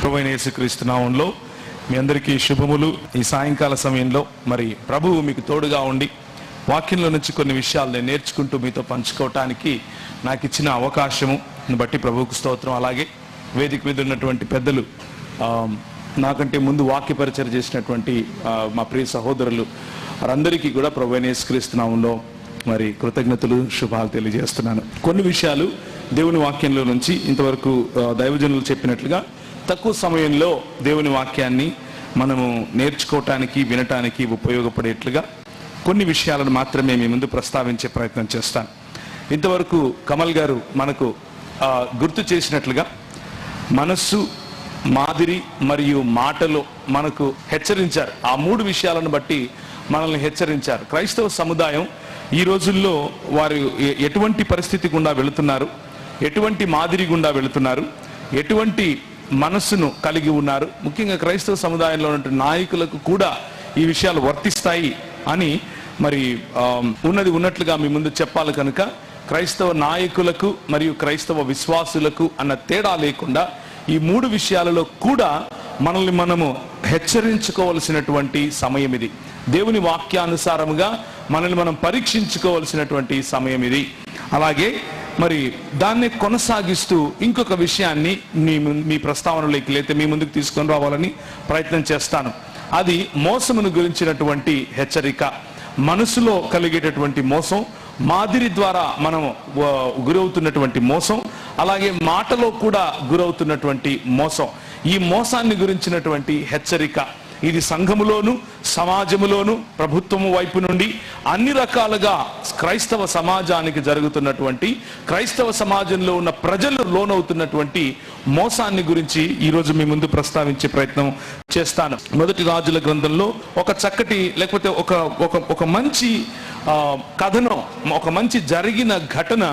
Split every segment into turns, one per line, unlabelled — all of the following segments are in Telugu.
ప్రభువైన యేసుక్రీస్తు నామములో మీ అందరికీ శుభములు. ఈ సాయంకాల సమయంలో మరి ప్రభువు మీకు తోడుగా ఉండి వాక్యంలో నుంచి కొన్ని విషయాలు నేను నేర్చుకుంటూ మీతో పంచుకోవటానికి నాకు ఇచ్చిన అవకాశము బట్టి ప్రభువుకు స్తోత్రం. అలాగే వేదిక మీద ఉన్నటువంటి పెద్దలు, నాకంటే ముందు వాక్య పరిచయం చేసినటువంటి మా ప్రియ సహోదరులు వారందరికీ కూడా ప్రభువైన యేసుక్రీస్తు నామములో మరి కృతజ్ఞతలు, శుభాలు తెలియజేస్తున్నాను. కొన్ని విషయాలు దేవుని వాక్యంలో నుంచి ఇంతవరకు దైవజనులు చెప్పినట్లుగా తక్కువ సమయంలో దేవుని వాక్యాన్ని మనము నేర్చుకోవటానికి, వినటానికి ఉపయోగపడేట్లుగా కొన్ని విషయాలను మాత్రమే మీ ముందు ప్రస్తావించే ప్రయత్నం చేస్తాను. ఇంతవరకు కమల్ గారు మనకు గుర్తు చేసినట్లుగా మనస్సు, మాదిరి మరియు మాటలో మనకు హెచ్చరించారు. ఆ మూడు విషయాలను బట్టి మనల్ని హెచ్చరించారు. క్రైస్తవ సముదాయం ఈ రోజుల్లో వారు ఎటువంటి పరిస్థితి గుండా వెళుతున్నారు, ఎటువంటి మాదిరి గుండా వెళుతున్నారు, ఎటువంటి మనస్సును కలిగి ఉన్నారు, ముఖ్యంగా క్రైస్తవ సముదాయంలో ఉన్న నాయకులకు కూడా ఈ విషయాలు వర్తిస్తాయి అని మరి ఉన్నది ఉన్నట్లుగా మీ ముందు చెప్పాలి. కనుక క్రైస్తవ నాయకులకు మరియు క్రైస్తవ విశ్వాసులకు అన్న తేడా లేకుండా ఈ మూడు విషయాలలో కూడా మనల్ని మనము హెచ్చరించుకోవలసినటువంటి సమయం ఇది. దేవుని వాక్యానుసారముగా మనల్ని మనం పరీక్షించుకోవలసినటువంటి సమయం ఇది. అలాగే మరి దాన్ని కొనసాగిస్తూ ఇంకొక విషయాన్ని మీ ప్రస్తావనలోకి లేతే మీ ముందుకు తీసుకొని రావాలని ప్రయత్నం చేస్తాను. అది మోసమును గురించినటువంటి హెచ్చరిక. మనసులో కలిగేటటువంటి మోసం, మాదిరి ద్వారా మనం గురవుతున్నటువంటి మోసం, అలాగే మాటలో కూడా గురవుతున్నటువంటి మోసం. ఈ మోసాన్ని గురించినటువంటి హెచ్చరిక ఇది సంఘములోను, సమాజములోను, ప్రభుత్వము వైపు నుండి అన్ని రకాలుగా క్రైస్తవ సమాజానికి జరుగుతున్నటువంటి, క్రైస్తవ సమాజంలో ఉన్న ప్రజలు లోనవుతున్నటువంటి మోసాన్ని గురించి ఈరోజు మీ ముందు ప్రస్తావించే ప్రయత్నం చేస్తాను. మొదటి రాజుల గ్రంథంలో ఒక చక్కటి, లేకపోతే ఒక మంచి కథనం, ఒక మంచి జరిగిన ఘటన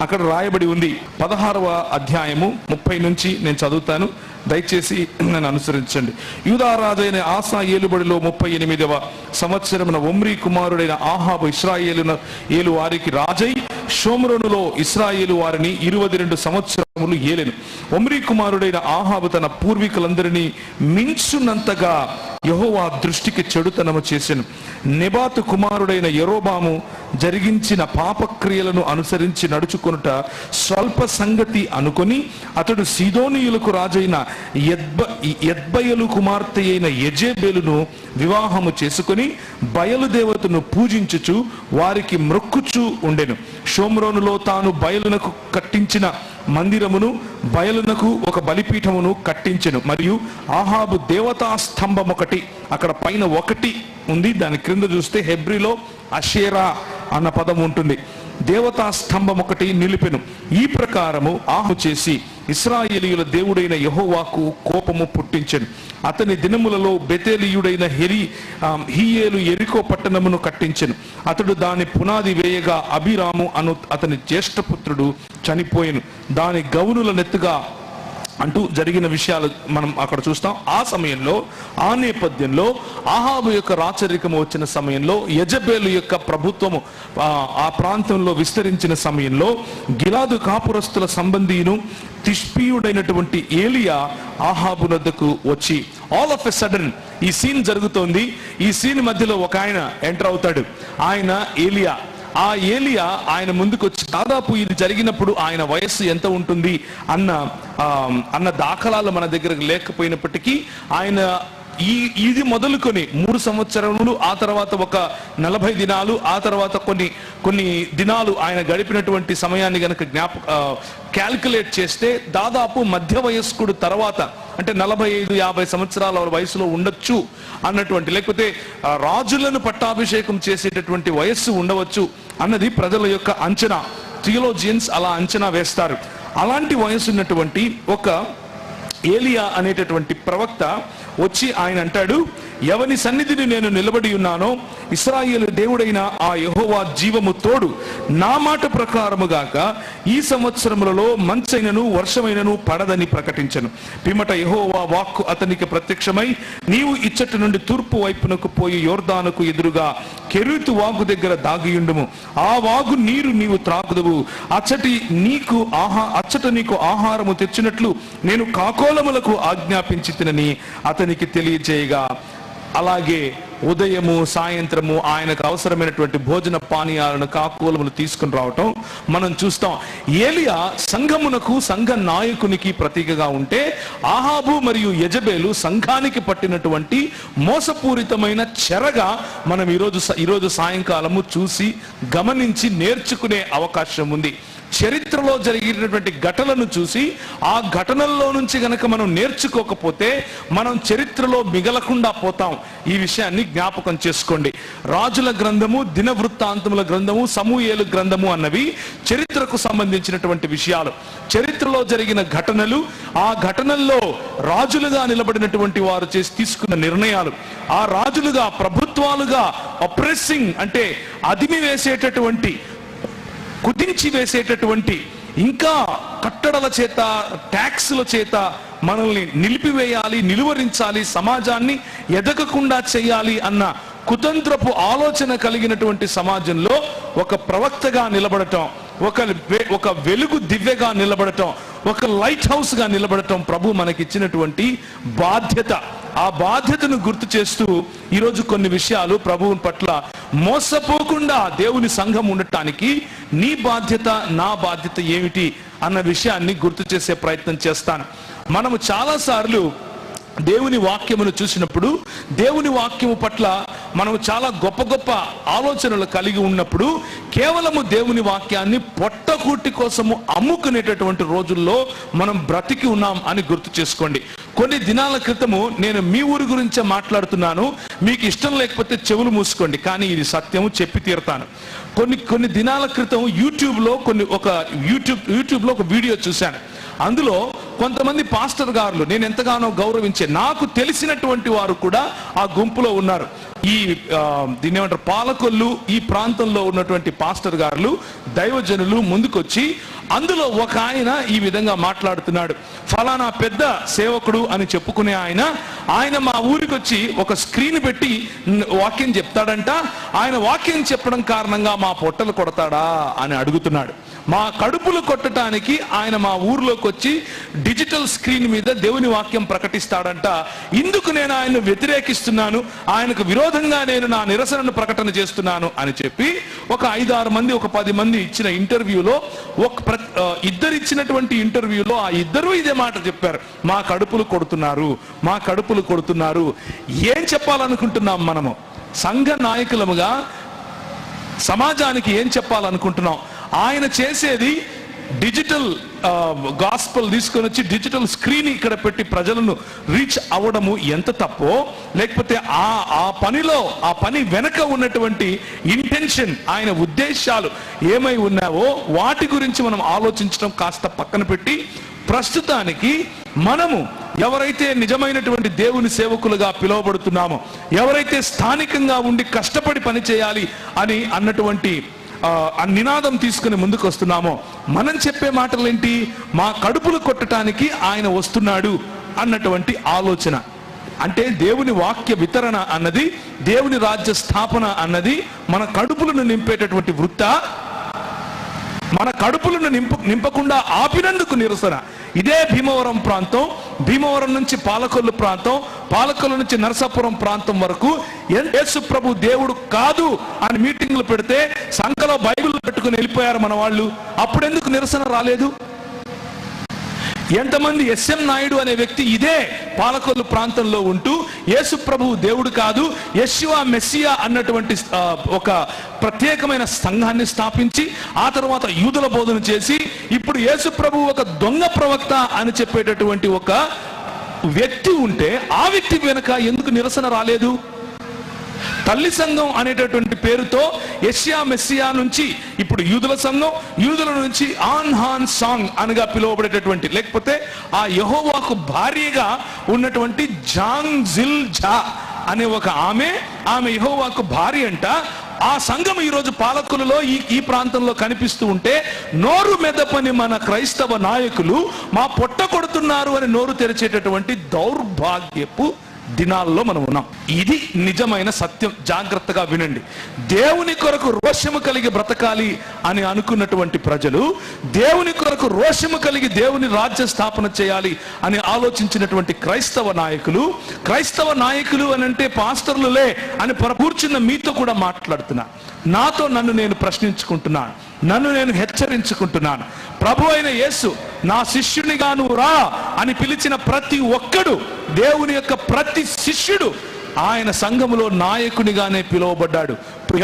అక్కడ రాయబడి ఉంది. 16వ అధ్యాయము 30 నుంచి నేను చదువుతాను, దయచేసి నన్ను అనుసరించండి. యూదా రాజైన ఆసా ఏలుబడిలో 38వ సంవత్సరమున ఒమ్రీ కుమారుడైన ఆహాబు ఇశ్రాయేలు వారికి రాజై షోమ్రోనులో ఇశ్రాయేలు వారిని 22 సంవత్సరములు ఏలెను. ఒమ్రీ కుమారుడైన ఆహాబు తన పూర్వీకులందరినీ మించునంతగా యెహోవా దృష్టికి చెడుతనము చేసెను. నెబాతు కుమారుడైన యెరోబాము జరిగించిన పాపక్రియలను అనుసరించి నడుచుకొనుట స్వల్ప సంగతి అనుకొని అతడు సీదోనీయులకు రాజైన యెజ్బయలు కుమార్తె అయిన యెజెబెలును వివాహము చేసుకుని బయలుదేవతను పూజించుచు వారికి మ్రొక్కుచూ ఉండెను. షోమ్రోనులో తాను బయలునకు కట్టించిన మందిరమును, బయలునకు ఒక బలిపీఠమును కట్టించెను. మరియు ఆహాబు దేవతా స్తంభం ఒకటి, అక్కడ పైన ఒకటి ఉంది, దాని క్రింద చూస్తే హెబ్రిలో అషేరా అన్న పదం ఉంటుంది. దేవతా స్తంభం ఒకటి నిలిపెను. ఈ ప్రకారము ఆహు చేసి ఇశ్రాయేలీయుల దేవుడైన యెహోవాకు కోపము పుట్టించెను. అతని దినములలో బెతేలీయుడైన హీయేలు యెరికో పట్టణమును కట్టించెను. అతడు దాని పునాది వేయగా అభిరాము అను అతని జ్యేష్ఠపుత్రుడు చనిపోయెను. దాని గౌనుల నెత్తుగా అంటూ జరిగిన విషయాలు మనం అక్కడ చూస్తాం. ఆ సమయంలో, ఆ నేపథ్యంలో ఆహాబు యొక్క రాచరికము వచ్చిన సమయంలో, యెజెబెలు యొక్క ప్రభుత్వము ఆ ప్రాంతంలో విస్తరించిన సమయంలో గిలాదు కాపురస్తుల సంబంధీను తిష్పీయుడైనటువంటి ఏలియా ఆహాబు వద్దకు వచ్చి, ఆల్ ఆఫ్ ఎ సడన్ ఈ సీన్ జరుగుతోంది. ఈ సీన్ మధ్యలో ఒక ఆయన ఎంటర్ అవుతాడు. ఆయన ఏలియా. ఆ ఏలియా ఆయన ముందుకు వచ్చి, దాదాపు ఇది జరిగినప్పుడు ఆయన వయస్సు ఎంత ఉంటుంది అన్న దాఖలాలు మన దగ్గర లేకపోయినప్పటికీ ఆయన ఇది మొదలుకొని 3 సంవత్సరములు, ఆ తర్వాత ఒక 40 దినాలు, ఆ తర్వాత కొన్ని దినాలు ఆయన గడిపినటువంటి సమయాన్ని గనక క్యాల్కులేట్ చేస్తే దాదాపు మధ్య వయస్కుడు తర్వాత, అంటే 45-50 సంవత్సరాల వయసులో ఉండొచ్చు అన్నటువంటి, లేకపోతే రాజులను పట్టాభిషేకం చేసేటటువంటి వయస్సు ఉండవచ్చు అన్నది ప్రజల యొక్క అంచనా. థియోలోజియన్స్ అలా అంచనా వేస్తారు. అలాంటి వయసు ఉన్నటువంటి ఒక ఏలియా అనేటటువంటి ప్రవక్త వచ్చి ఆయన అంటాడు, ఎవని సన్నిధిని నేను నిలబడి ఉన్నానో ఇశ్రాయేలు దేవుడైన ఆ యెహోవా జీవము తోడు, నా మాట ప్రకారముగాక ఈ సంవత్సరములలో మంచైనను వర్షమైనను పడదని ప్రకటించను. పిమ్మట యెహోవా వాక్కు అతనికి ప్రత్యక్షమై, నీవు ఇచ్చటి నుండి తూర్పు వైపునకు పోయి యోర్దానుకు ఎదురుగా కెరీతు వాగు దగ్గర దాగియుండుము. ఆ వాగు నీరు నీవు త్రాగుదువు. అచ్చట నీకు ఆహారము తెచ్చినట్లు నేను కాకోలములకు ఆజ్ఞాపించి తినని అతనికి తెలియజేయగా, అలాగే ఉదయము సాయంత్రము ఆయనకు అవసరమైనటువంటి భోజన పానీయాలను కాకోలములు తీసుకుని రావటం మనం చూస్తాం. ఏలియా సంఘమునకు, సంఘ నాయకునికి ప్రతీకగా ఉంటే, ఆహాబు మరియు యెజబేలు సంఘానికి పట్టినటువంటి మోసపూరితమైన చెరగా మనం ఈరోజు సాయంకాలము చూసి గమనించి నేర్చుకునే అవకాశం ఉంది. చరిత్రలో జరిగినటువంటి ఘటనలను చూసి ఆ ఘటనల్లో నుంచి గనక మనం నేర్చుకోకపోతే మనం చరిత్రలో మిగలకుండా పోతాం. ఈ విషయాన్ని జ్ఞాపకం చేసుకోండి. రాజుల గ్రంథము, దినవృత్తాంతముల గ్రంథము, సమూయేలు గ్రంథము అన్నవి చరిత్రకు సంబంధించినటువంటి విషయాలు. చరిత్రలో జరిగిన ఘటనలు, ఆ ఘటనల్లో రాజులుగా నిలబడినటువంటి వారు తీసుకున్న నిర్ణయాలు, ఆ రాజులుగా, ప్రభుత్వాలుగా అప్రెసింగ్ అంటే అదిమి వేసేటటువంటి, కుదించి వేసేటటువంటి, ఇంకా కట్టడల చేత, ట్యాక్సుల చేత మనల్ని నిలిపివేయాలి, నిలువరించాలి, సమాజాన్ని ఎదగకుండా చేయాలి అన్న కుతంత్రపు ఆలోచన కలిగినటువంటి సమాజంలో ఒక ప్రవక్తగా నిలబడటం, ఒక వెలుగు దివ్యగా నిలబడటం, ఒక లైట్ హౌస్ గా నిలబడటం ప్రభు మనకిచ్చినటువంటి బాధ్యత. ఆ బాధ్యతను గుర్తు చేస్తూ ఈరోజు కొన్ని విషయాలు ప్రభువు పట్ల మోసపోకుండా దేవుని సంఘం ఉండటానికి నీ బాధ్యత, నా బాధ్యత ఏమిటి అన్న విషయాన్ని గుర్తు చేసే ప్రయత్నం చేస్తాను. మనము చాలాసార్లు దేవుని వాక్యమును చూసినప్పుడు, దేవుని వాక్యము పట్ల మనం చాలా గొప్ప గొప్ప ఆలోచనలు కలిగి ఉన్నప్పుడు కేవలము దేవుని వాక్యాన్ని పొట్టకూటి కోసము అమ్ముకునేటటువంటి రోజుల్లో మనం బ్రతికి ఉన్నాం అని గుర్తు చేసుకోండి. కొన్ని దినాల క్రితము నేను మీ ఊరి గురించే మాట్లాడుతున్నాను, మీకు ఇష్టం లేకపోతే చెవులు మూసుకోండి, కానీ ఇది సత్యము, చెప్పి తీరుతాను. కొన్ని దినాల క్రితం యూట్యూబ్లో ఒక వీడియో చూశాను. అందులో కొంతమంది పాస్టర్ గారులు, నేను ఎంతగానో గౌరవించే, నాకు తెలిసినటువంటి వారు కూడా ఆ గుంపులో ఉన్నారు. దీన్ని ఏమంటారు, పాలకొల్లు ఈ ప్రాంతంలో ఉన్నటువంటి పాస్టర్ గారులు, దైవజనులు ముందుకొచ్చి అందులో ఒక ఆయన ఈ విధంగా మాట్లాడుతున్నాడు. ఫలానా పెద్ద సేవకుడు అని చెప్పుకునే ఆయన మా ఊరికి వచ్చి ఒక స్క్రీన్ పెట్టి వాక్యం చెప్తాడంట. ఆయన వాక్యం చెప్పడం కారణంగా మా పొట్టలు కొడతాడా అని అడుగుతున్నాడు. మా కడుపులు కొట్టడానికి ఆయన మా ఊర్లోకి వచ్చి డిజిటల్ స్క్రీన్ మీద దేవుని వాక్యం ప్రకటిస్తాడంట. ఇందుకు నేను ఆయన్ను వ్యతిరేకిస్తున్నాను, ఆయనకు విరోధంగా నేను నా నిరసనను ప్రకటన చేస్తున్నాను అని చెప్పి ఒక 5-6 మంది, ఒక 10 మంది ఇచ్చిన ఇంటర్వ్యూలో, ఇచ్చినటువంటి ఇంటర్వ్యూలో ఆ ఇద్దరు ఇదే మాట చెప్పారు, మా కడుపులు కొడుతున్నారు. ఏం చెప్పాలనుకుంటున్నాం మనము సంఘ నాయకులముగా? సమాజానికి ఏం చెప్పాలనుకుంటున్నాం? ఆయన చేసేది డిజిటల్ గాస్పల్ తీసుకొని వచ్చి డిజిటల్ స్క్రీన్ ఇక్కడ పెట్టి ప్రజలను రీచ్ అవ్వడము ఎంత తప్పో, లేకపోతే ఆ పని వెనక ఉన్నటువంటి ఇంటెన్షన్, ఆయన ఉద్దేశాలు ఏమై ఉన్నావో వాటి గురించి మనం ఆలోచించడం కాస్త పక్కన పెట్టి, ప్రస్తుతానికి మనము ఎవరైతే నిజమైనటువంటి దేవుని సేవకులుగా పిలువబడుతున్నామో, ఎవరైతే స్థానికంగా ఉండి కష్టపడి పని చేయాలి అని అన్నటువంటి ఆ నినాదం తీసుకుని ముందుకు వస్తున్నామో, మనం చెప్పే మాటలు ఏంటి? మా కడుపులు కొట్టడానికి ఆయన వస్తున్నాడు అన్నటువంటి ఆలోచన. అంటే దేవుని వాక్య వితరణ అన్నది, దేవుని రాజ్య స్థాపన అన్నది మన కడుపులను నింపేటటువంటి వృత్త. మన కడుపులను నింపకుండా ఆపినందుకు నిరసన. ఇదే భీమవరం ప్రాంతం, భీమవరం నుంచి పాలకొల్లు ప్రాంతం, పాలకొల్లు నుంచి నరసాపురం ప్రాంతం వరకు యేసు ప్రభు దేవుడు కాదు అని మీటింగ్లు పెడితే సంఘలో బైబిల్ పెట్టుకుని వెళ్ళిపోయారు మన వాళ్ళు. అప్పుడెందుకు నిరసన రాలేదు? ఎంతమంది ఎస్ఎం నాయుడు అనే వ్యక్తి ఇదే పాలకొల్లు ప్రాంతంలో ఉంటూ యేసు ప్రభువు దేవుడు కాదు, యెషువా మెస్సియా అన్నటువంటి ఒక ప్రత్యేకమైన సంఘాన్ని స్థాపించి ఆ తర్వాత యూదుల బోధన చేసి ఇప్పుడు యేసు ప్రభువు ఒక దొంగ ప్రవక్త అని చెప్పేటటువంటి ఒక వ్యక్తి ఉంటే ఆ వ్యక్తి వెనుక ఎందుకు నిరసన రాలేదు? తల్లి సంఘం అనేటటువంటి పేరుతో యెషయా మెస్సియా నుంచి ఇప్పుడు యూదుల సంఘం, యూదుల నుంచి ఆన్ హాన్ సాంగ్ అనగా పిలువబడేటటువంటి, లేకపోతే ఆ యెహోవాకు భార్యగా ఉన్నటువంటి జాంగ్ జిల్ జా అనే ఒక ఆమె యెహోవాకు భార్య అంట. ఆ సంఘం ఈరోజు పాలకులలో ఈ ప్రాంతంలో కనిపిస్తూ ఉంటే నోరు మెదపని మన క్రైస్తవ నాయకులు మా పొట్ట కొడుతున్నారు అని నోరు తెరిచేటటువంటి దౌర్భాగ్యపు దినాల్లో మనం ఉన్నాం. ఇది నిజమైన సత్యం. జాగ్రత్తగా వినండి. దేవుని కొరకు రోషము కలిగి బ్రతకాలి అని అనుకున్నటువంటి ప్రజలు, దేవుని కొరకు రోషము కలిగి దేవుని రాజ్య స్థాపన చేయాలి అని ఆలోచించినటువంటి క్రైస్తవ నాయకులు అని అంటే పాస్టర్లులే అని కూర్చున్న మీతో కూడా మాట్లాడుతున్నా. నాతో నన్ను నేను ప్రశ్నించుకుంటున్నాను, నన్ను నేను హెచ్చరించుకుంటున్నాను. ప్రభు అయిన యేసు నా శిష్యునిగా నువ్వు రా అని పిలిచిన ప్రతి ఒక్కడు, దేవుని యొక్క ప్రతి శిష్యుడు ఆయన సంఘములో నాయకునిగానే పిలువబడ్డాడు.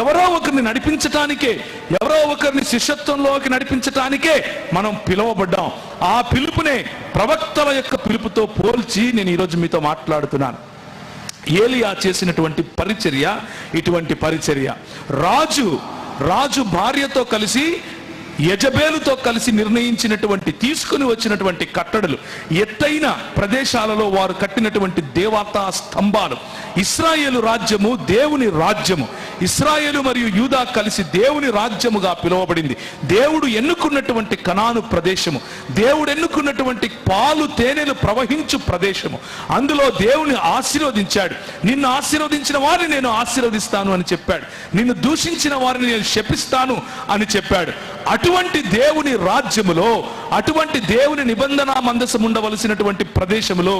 ఎవరో ఒకరిని నడిపించటానికే, ఎవరో ఒకరిని శిష్యత్వంలోకి నడిపించటానికే మనం పిలువబడ్డాం. ఆ పిలుపునే ప్రవక్తల యొక్క పిలుపుతో పోల్చి నేను ఈరోజు మీతో మాట్లాడుతున్నాను. ఏలియా చేసినటువంటి పరిచర్య ఇటువంటి పరిచర్య. రాజు భార్యతో కలిసి, యెజబేలుతో కలిసి నిర్ణయించినటువంటి, తీసుకుని వచ్చినటువంటి కట్టడలు, ఎత్తైన ప్రదేశాలలో వారు కట్టినటువంటి దేవతా స్తంభాలు. ఇశ్రాయేలు రాజ్యము దేవుని రాజ్యము. ఇశ్రాయేలు మరియు యూదా కలిసి దేవుని రాజ్యముగా పిలువబడింది. దేవుడు ఎన్నుకున్నటువంటి కనాను ప్రదేశము, దేవుడు ఎన్నుకున్నటువంటి పాలు తేనెలు ప్రవహించు ప్రదేశము. అందులో దేవుని ఆశీర్వదించాడు. నిన్ను ఆశీర్వదించిన వారిని నేను ఆశీర్వదిస్తాను అని చెప్పాడు. నిన్ను దూషించిన వారిని నేను శపిస్తాను అని చెప్పాడు. అటువంటి దేవుని రాజ్యములో, అటువంటి దేవుని నిబంధన మందసం ఉండవలసినటువంటి ప్రదేశములో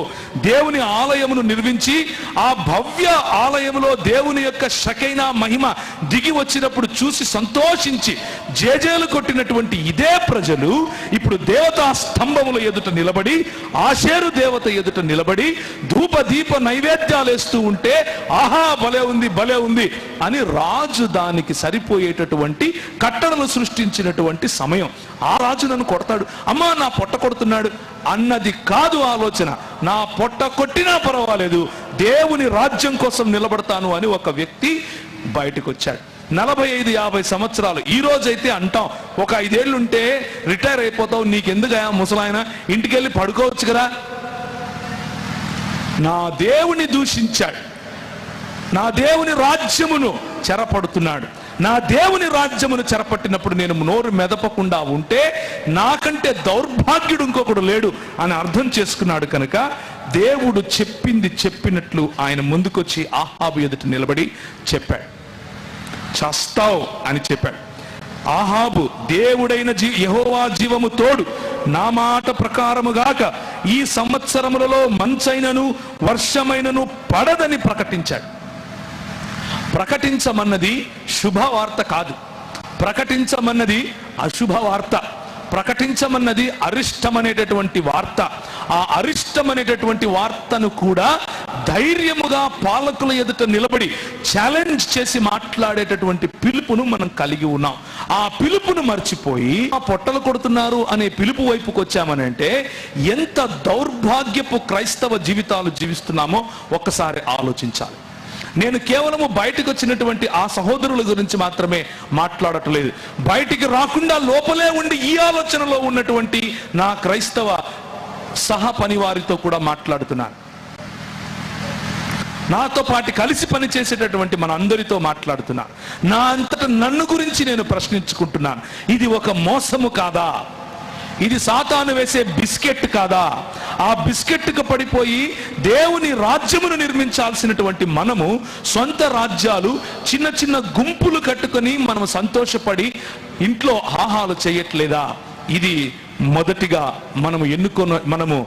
దేవుని ఆలయమును నిర్మించి, ఆ భవ్య ఆలయములో దేవుని యొక్క షకైనా మహిమ దిగి వచ్చినప్పుడు చూసి సంతోషించి జేజేలు కొట్టినటువంటి ఇదే ప్రజలు ఇప్పుడు దేవతా స్తంభముల ఎదుట నిలబడి, ఆషేరు దేవత ఎదుట నిలబడి ధూప దీప నైవేద్యాలు వేస్తూ ఉంటే, ఆహా భలే ఉంది అని రాజు దానికి సరిపోయేటటువంటి కట్టడలు సృష్టించినటువంటి సమయం. ఆ రాజు నన్ను కొడతాడు, అమ్మా నా పొట్ట కొడుతున్నాడు అన్నది కాదు ఆలోచన. నా పొట్ట కొట్టినా పర్వాలేదు, దేవుని రాజ్యం కోసం నిలబడతాను అని ఒక వ్యక్తి బయటకు వచ్చాడు. 45-50 సంవత్సరాలు. ఈ రోజైతే అంటాం, ఒక 5 ఏళ్ళు ఉంటే రిటైర్ అయిపోతావు, నీకెందుకయా ముసలాయన, ఇంటికెళ్ళి పడుకోవచ్చు కదా. నా దేవుని దూషించాడు, నా దేవుని రాజ్యమును చెరపడుతున్నాడు. నా దేవుని రాజ్యమును చెరపట్టినప్పుడు నేను నోరు మెదపకుండా ఉంటే నాకంటే దౌర్భాగ్యుడు ఇంకొకడు లేడు అని అర్థం చేసుకున్నాడు. కనుక దేవుడు చెప్పింది చెప్పినట్లు ఆయన ముందుకొచ్చి ఆహాబు ఎదుట నిలబడి చెప్పాడు, చస్తావు అని చెప్పాడు. ఆహాబు, దేవుడైన యెహోవా జీవము తోడు, నా మాట ప్రకారముగాక ఈ సంవత్సరములలో మంచైనను వర్షమైనను పడదని ప్రకటించాడు. ప్రకటించమన్నది శుభవార్త కాదు, ప్రకటించమన్నది అశుభవార్త. ప్రకటించమన్నది అరిష్టమనేటటువంటి వార్త. ఆ అరిష్టమనేటటువంటి వార్తను కూడా ధైర్యముగా పాలకుల ఎదుట నిలబడి ఛాలెంజ్ చేసి మాట్లాడేటటువంటి పిలుపును మనం కలిగి ఉన్నాం. ఆ పిలుపును మర్చిపోయి ఆ పొట్టలు కొడుతున్నారు అనే పిలుపు వైపుకు వచ్చామనంటే ఎంత దౌర్భాగ్యపు క్రైస్తవ జీవితాలు జీవిస్తున్నామో ఒక్కసారి ఆలోచించాలి. నేను కేవలము బయటకు వచ్చినటువంటి ఆ సహోదరుల గురించి మాత్రమే మాట్లాడట్లేదు, బయటికి రాకుండా లోపలే ఉండి ఈ ఆలోచనలో ఉన్నటువంటి నా క్రైస్తవ సహ పని వారితో కూడా మాట్లాడుతున్నాను. నాతో పాటు కలిసి పని చేసేటటువంటి మన అందరితో మాట్లాడుతున్నా. నా అంతటా నన్ను గురించి నేను ప్రశ్నించుకుంటున్నాను. ఇది ఒక మోసము కాదా? ఇది సాతాను వేసే బిస్కెట్ కాదా? ఆ బిస్కెట్కు పడిపోయి దేవుని రాజ్యమును నిర్మించాల్సినటువంటి మనము సొంత రాజ్యాలు, చిన్న చిన్న గుంపులు కట్టుకొని మనం సంతోషపడి ఇంట్లో ఆహాలు చేయట్లేదా? ఇది మొదటిగా మనము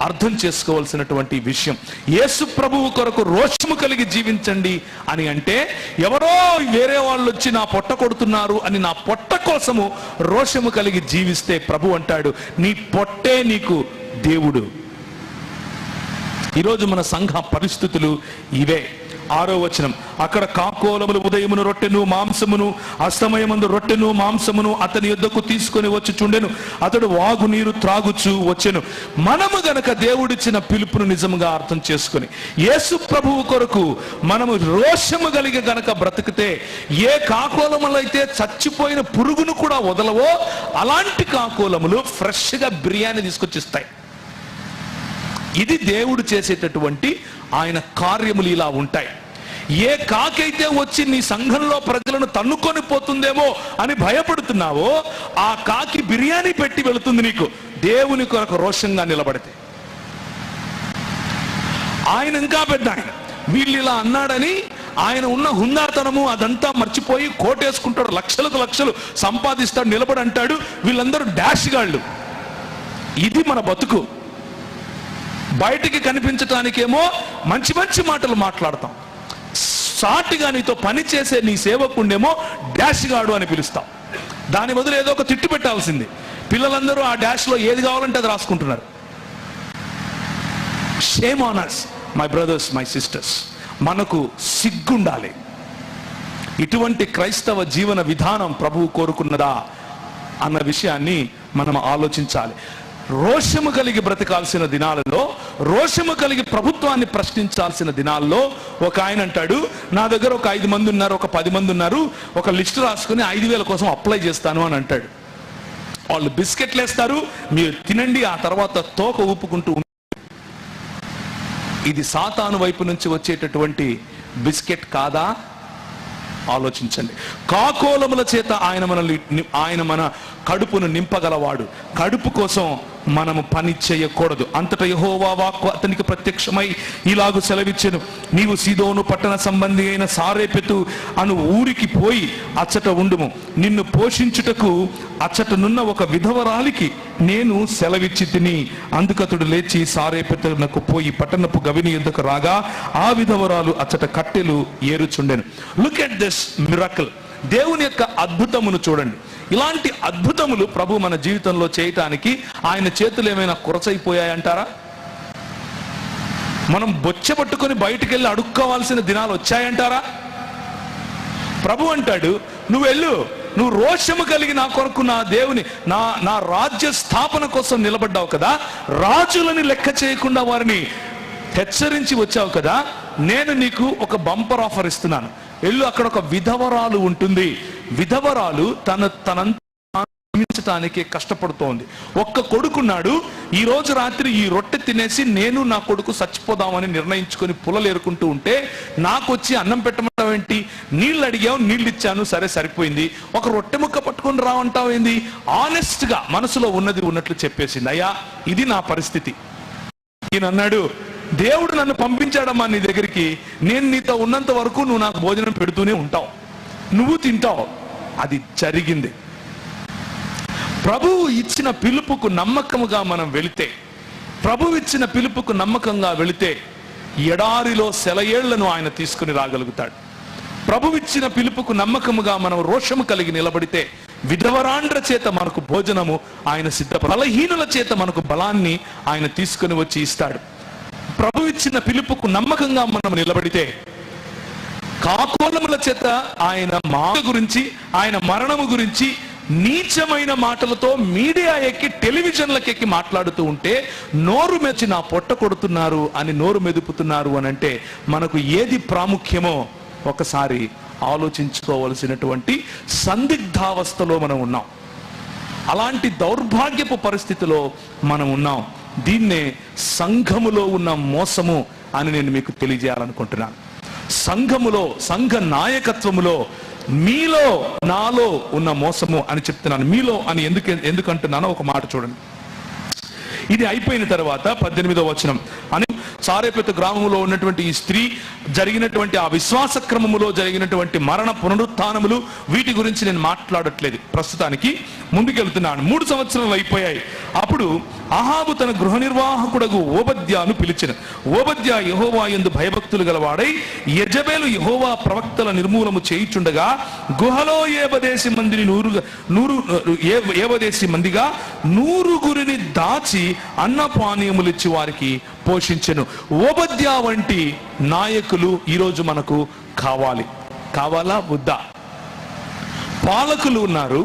అర్థం చేసుకోవాల్సినటువంటి విషయం. యేసు ప్రభువు కొరకు రోషము కలిగి జీవించండి అని అంటే, ఎవరో వేరే వాళ్ళు వచ్చి నా పొట్ట కొడుతున్నారు అని నా పొట్ట కోసము రోషము కలిగి జీవిస్తే ప్రభు అంటాడు, నీ పొట్టే నీకు దేవుడు. ఈరోజు మన సంఘ పరిస్థితులు ఇవే. 6వ వచనం, అక్కడ కాకోలములు ఉదయమును రొట్టెను మాంసమును అస్తమయమందు రొట్టెను మాంసమును అతని యొద్దకు తీసుకొని వచ్చుచుండెను. అతడు వాగు నీరు త్రాగుచు వచ్చెను. మనము గనక దేవుడిచ్చిన పిలుపును నిజంగా అర్థం చేసుకొని యేసు ప్రభువు కొరకు మనము రోషము కలిగి గనక బ్రతికితే, ఏ కాకోలములైతే చచ్చిపోయిన పురుగును కూడా వదలవో అలాంటి కాకోలములు ఫ్రెష్ గా బిర్యానీ తీసుకొచ్చిస్తాయి. ఇది దేవుడు చేసేటటువంటి ఆయన కార్యములు ఇలా ఉంటాయి. ఏ కాకైతే వచ్చి నీ సంఘంలో ప్రజలను తన్నుకొని పోతుందేమో అని భయపడుతున్నావో, ఆ కాకి బిర్యానీ పెట్టి వెళుతుంది నీకు, దేవుని కొరకు రోషంగా నిలబడితే. ఆయన ఇంకా పెద్ద ఆయన. వీళ్ళు ఇలా అన్నాడని ఆయన ఉన్న హుందాతనము అదంతా మర్చిపోయి కోటేసుకుంటాడు, లక్షలకు లక్షలు సంపాదిస్తాడు, నిలబడి అంటాడు వీళ్ళందరూ డాష్ గాళ్ళు. ఇది మన బతుకు. బయటికి కనిపించటానికేమో మంచి మంచి మాటలు మాట్లాడతాం, సాటిగా నీతో పని చేసే నీ సేవకుండేమో డాష్ గాడు అని పిలుస్తాం. దాని బదులు ఏదో ఒక తిట్టు పెట్టాల్సింది. పిల్లలందరూ ఆ డాష్ లో ఏది కావాలంటే అది రాసుకుంటున్నారు. Shame on us, my brothers, my sisters. మనకు సిగ్గుండాలి. ఇటువంటి క్రైస్తవ జీవన విధానం ప్రభువు కోరుకున్నదా అన్న విషయాన్ని మనం ఆలోచించాలి. రోషము కలిగి బ్రతకాల్సిన దినాలలో, రోషము కలిగి ప్రభుత్వాన్ని ప్రశ్నించాల్సిన దినాల్లో ఒక ఆయన అంటాడు, నా దగ్గర ఒక 5 మంది ఉన్నారు, ఒక 10 మంది ఉన్నారు, ఒక లిస్ట్ రాసుకుని 5,000 కోసం అప్లై చేస్తాను అని అంటాడు. వాళ్ళు బిస్కెట్లు వేస్తారు, మీరు తినండి, ఆ తర్వాత తోక ఊపుకుంటూ. ఇది సాతాను వైపు నుంచి వచ్చేటటువంటి బిస్కెట్ కాదా? ఆలోచించండి. కాకోలముల చేత ఆయన మన కడుపును నింపగలవాడు. కడుపు కోసం మనము పని చేయకూడదు. అంతటా యెహోవా వాక్కు అతనికి ప్రత్యక్షమై ఇలాగు సెలవిచ్చెను, నీవు సీదోను పట్టణ సంబంధి అయిన సారేపెతు అను ఊరికి పోయి అచ్చట ఉండుము. నిన్ను పోషించుటకు అచ్చటనున్న ఒక విధవరాలికి నేను సెలవిచ్చి తిని. అందుకతడు లేచి సారేపెతునకు పోయి పట్టణపు గవిని యుద్ధకు రాగా ఆ విధవరాలు అచ్చట కట్టెలు ఏరుచుండెను. Look at this miracle. దేవుని యొక్క అద్భుతమును చూడండి. ఇలాంటి అద్భుతములు ప్రభు మన జీవితంలో చేయటానికి ఆయన చేతులు ఏమైనా కురచైపోయాయంటారా? మనం బొచ్చ పట్టుకొని బయటికి వెళ్ళి అడుక్కోవాల్సిన దినాలు వచ్చాయంటారా? ప్రభు అంటాడు, నువ్వు వెళ్ళు, నువ్వు రోషము కలిగి నా కొరకు నా దేవుని నా రాజ్య స్థాపన కోసం నిలబడ్డావు కదా, రాజులని లెక్క చేయకుండా వారిని హెచ్చరించి వచ్చావు కదా, నేను నీకు ఒక బంపర్ ఆఫర్ ఇస్తున్నాను. వెళ్ళు, అక్కడ ఒక విధవరాలు ఉంటుంది. విధవరాలు తనంతానికి కష్టపడుతోంది. ఒక్క కొడుకున్నాడు. ఈ రోజు రాత్రి ఈ రొట్టె తినేసి నేను నా కొడుకు చచ్చిపోదామని నిర్ణయించుకొని పుల్లలేరుకుంటూ ఉంటే నాకు వచ్చి అన్నం పెట్టమంటావు ఏంటి? నీళ్ళు అడిగావు, నీళ్ళు ఇచ్చాను, సరే సరిపోయింది. ఒక రొట్టె ముక్క పట్టుకొని రావంటావు ఏంది? ఆనెస్ట్ గా మనసులో ఉన్నది ఉన్నట్లు చెప్పేసింది. అయ్యా, ఇది నా పరిస్థితి. ఈయన అన్నాడు, దేవుడు నన్ను పంపించాడమ్మా నీ దగ్గరికి, నేను నీతో ఉన్నంత వరకు నువ్వు నాకు భోజనం పెడుతూనే ఉంటావు, నువ్వు తింటావు. అది జరిగింది. ప్రభువు ఇచ్చిన పిలుపుకు నమ్మకముగా మనం వెళితే, ప్రభువు ఇచ్చిన పిలుపుకు నమ్మకంగా వెళితే ఎడారిలో సెలయేళ్లను ఆయన తీసుకుని రాగలుగుతాడు. ప్రభువు ఇచ్చిన పిలుపుకు నమ్మకముగా మనం రోషము కలిగి నిలబడితే విధవరాండ్ర చేత మనకు భోజనము ఆయన బలహీనుల చేత మనకు బలాన్ని ఆయన తీసుకుని వచ్చి ఇస్తాడు. ప్రభు ఇచ్చిన పిలుపుకు నమ్మకంగా మనం నిలబడితే కాకోలముల చేత ఆయన మాట గురించి, ఆయన మరణము గురించి నీచమైన మాటలతో మీడియా ఎక్కి టెలివిజన్లకు ఎక్కి మాట్లాడుతూ ఉంటే నోరు మెచ్చి నా పొట్ట కొడుతున్నారు అని నోరు మెదుపుతున్నారు అని అంటే మనకు ఏది ప్రాముఖ్యమో ఒకసారి ఆలోచించుకోవలసినటువంటి సందిగ్ధావస్థలో మనం ఉన్నాం. అలాంటి దౌర్భాగ్యపు పరిస్థితిలో మనం ఉన్నాం. దీన్నే సంఘములో ఉన్న మోసము అని నేను మీకు తెలియజేయాలనుకుంటున్నాను. సంఘములో, సంఘ నాయకత్వములో మీలో నాలో ఉన్న మోసము అని చెప్తున్నాను. మీలో అని ఎందుకంటున్నానో ఒక మాట చూడండి. ఇది అయిపోయిన తర్వాత 18వ వచనం, అని సారేపెతు గ్రామంలో ఉన్నటువంటి ఈ స్త్రీ జరిగినటువంటి ఆ విశ్వాస క్రమములో జరిగినటువంటి మరణ పునరుత్థానములు, వీటి గురించి నేను మాట్లాడట్లేదు, ప్రస్తుతానికి ముందుకెళ్తున్నాను. 3 సంవత్సరాలు అయిపోయాయి. అప్పుడు అహాబు తన గృహ నిర్వాహకుడగు ఓబద్యాను పిలిచెను. ఓబద్యా యెహోవా యందు భయభక్తులు గలవాడై యెజబెలు యెహోవా ప్రవక్తల నిర్మూలము చేయుచుండగా గుహలో 70 మందిగా 100 దాచి అన్నపానీయములిచ్చి వారికి పోషించెను. ఓబద్యా వంటి నాయకులు ఈరోజు మనకు కావాలా వద్దా? పాలకులు ఉన్నారు,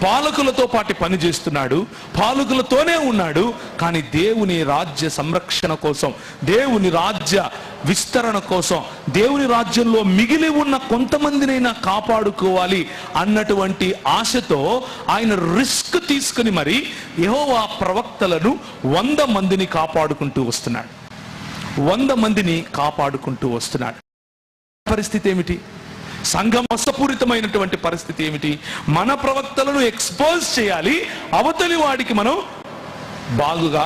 పాలకులతో పాటు పని చేస్తున్నాడు, పాలకులతోనే ఉన్నాడు, కానీ దేవుని రాజ్య సంరక్షణ కోసం, దేవుని రాజ్య విస్తరణ కోసం, దేవుని రాజ్యంలో మిగిలి ఉన్న కొంతమందినైనా కాపాడుకోవాలి అన్నటువంటి ఆశతో ఆయన రిస్క్ తీసుకుని మరి యెహోవా ప్రవక్తలను 100 మందిని కాపాడుకుంటూ వస్తున్నాడు. పరిస్థితి ఏమిటి? సంఘం మోసపూరితమైనటువంటి పరిస్థితి ఏమిటి? మన ప్రవక్తలను ఎక్స్పోజ్ చేయాలి, అవతలి వాడికి మనం బాగుగా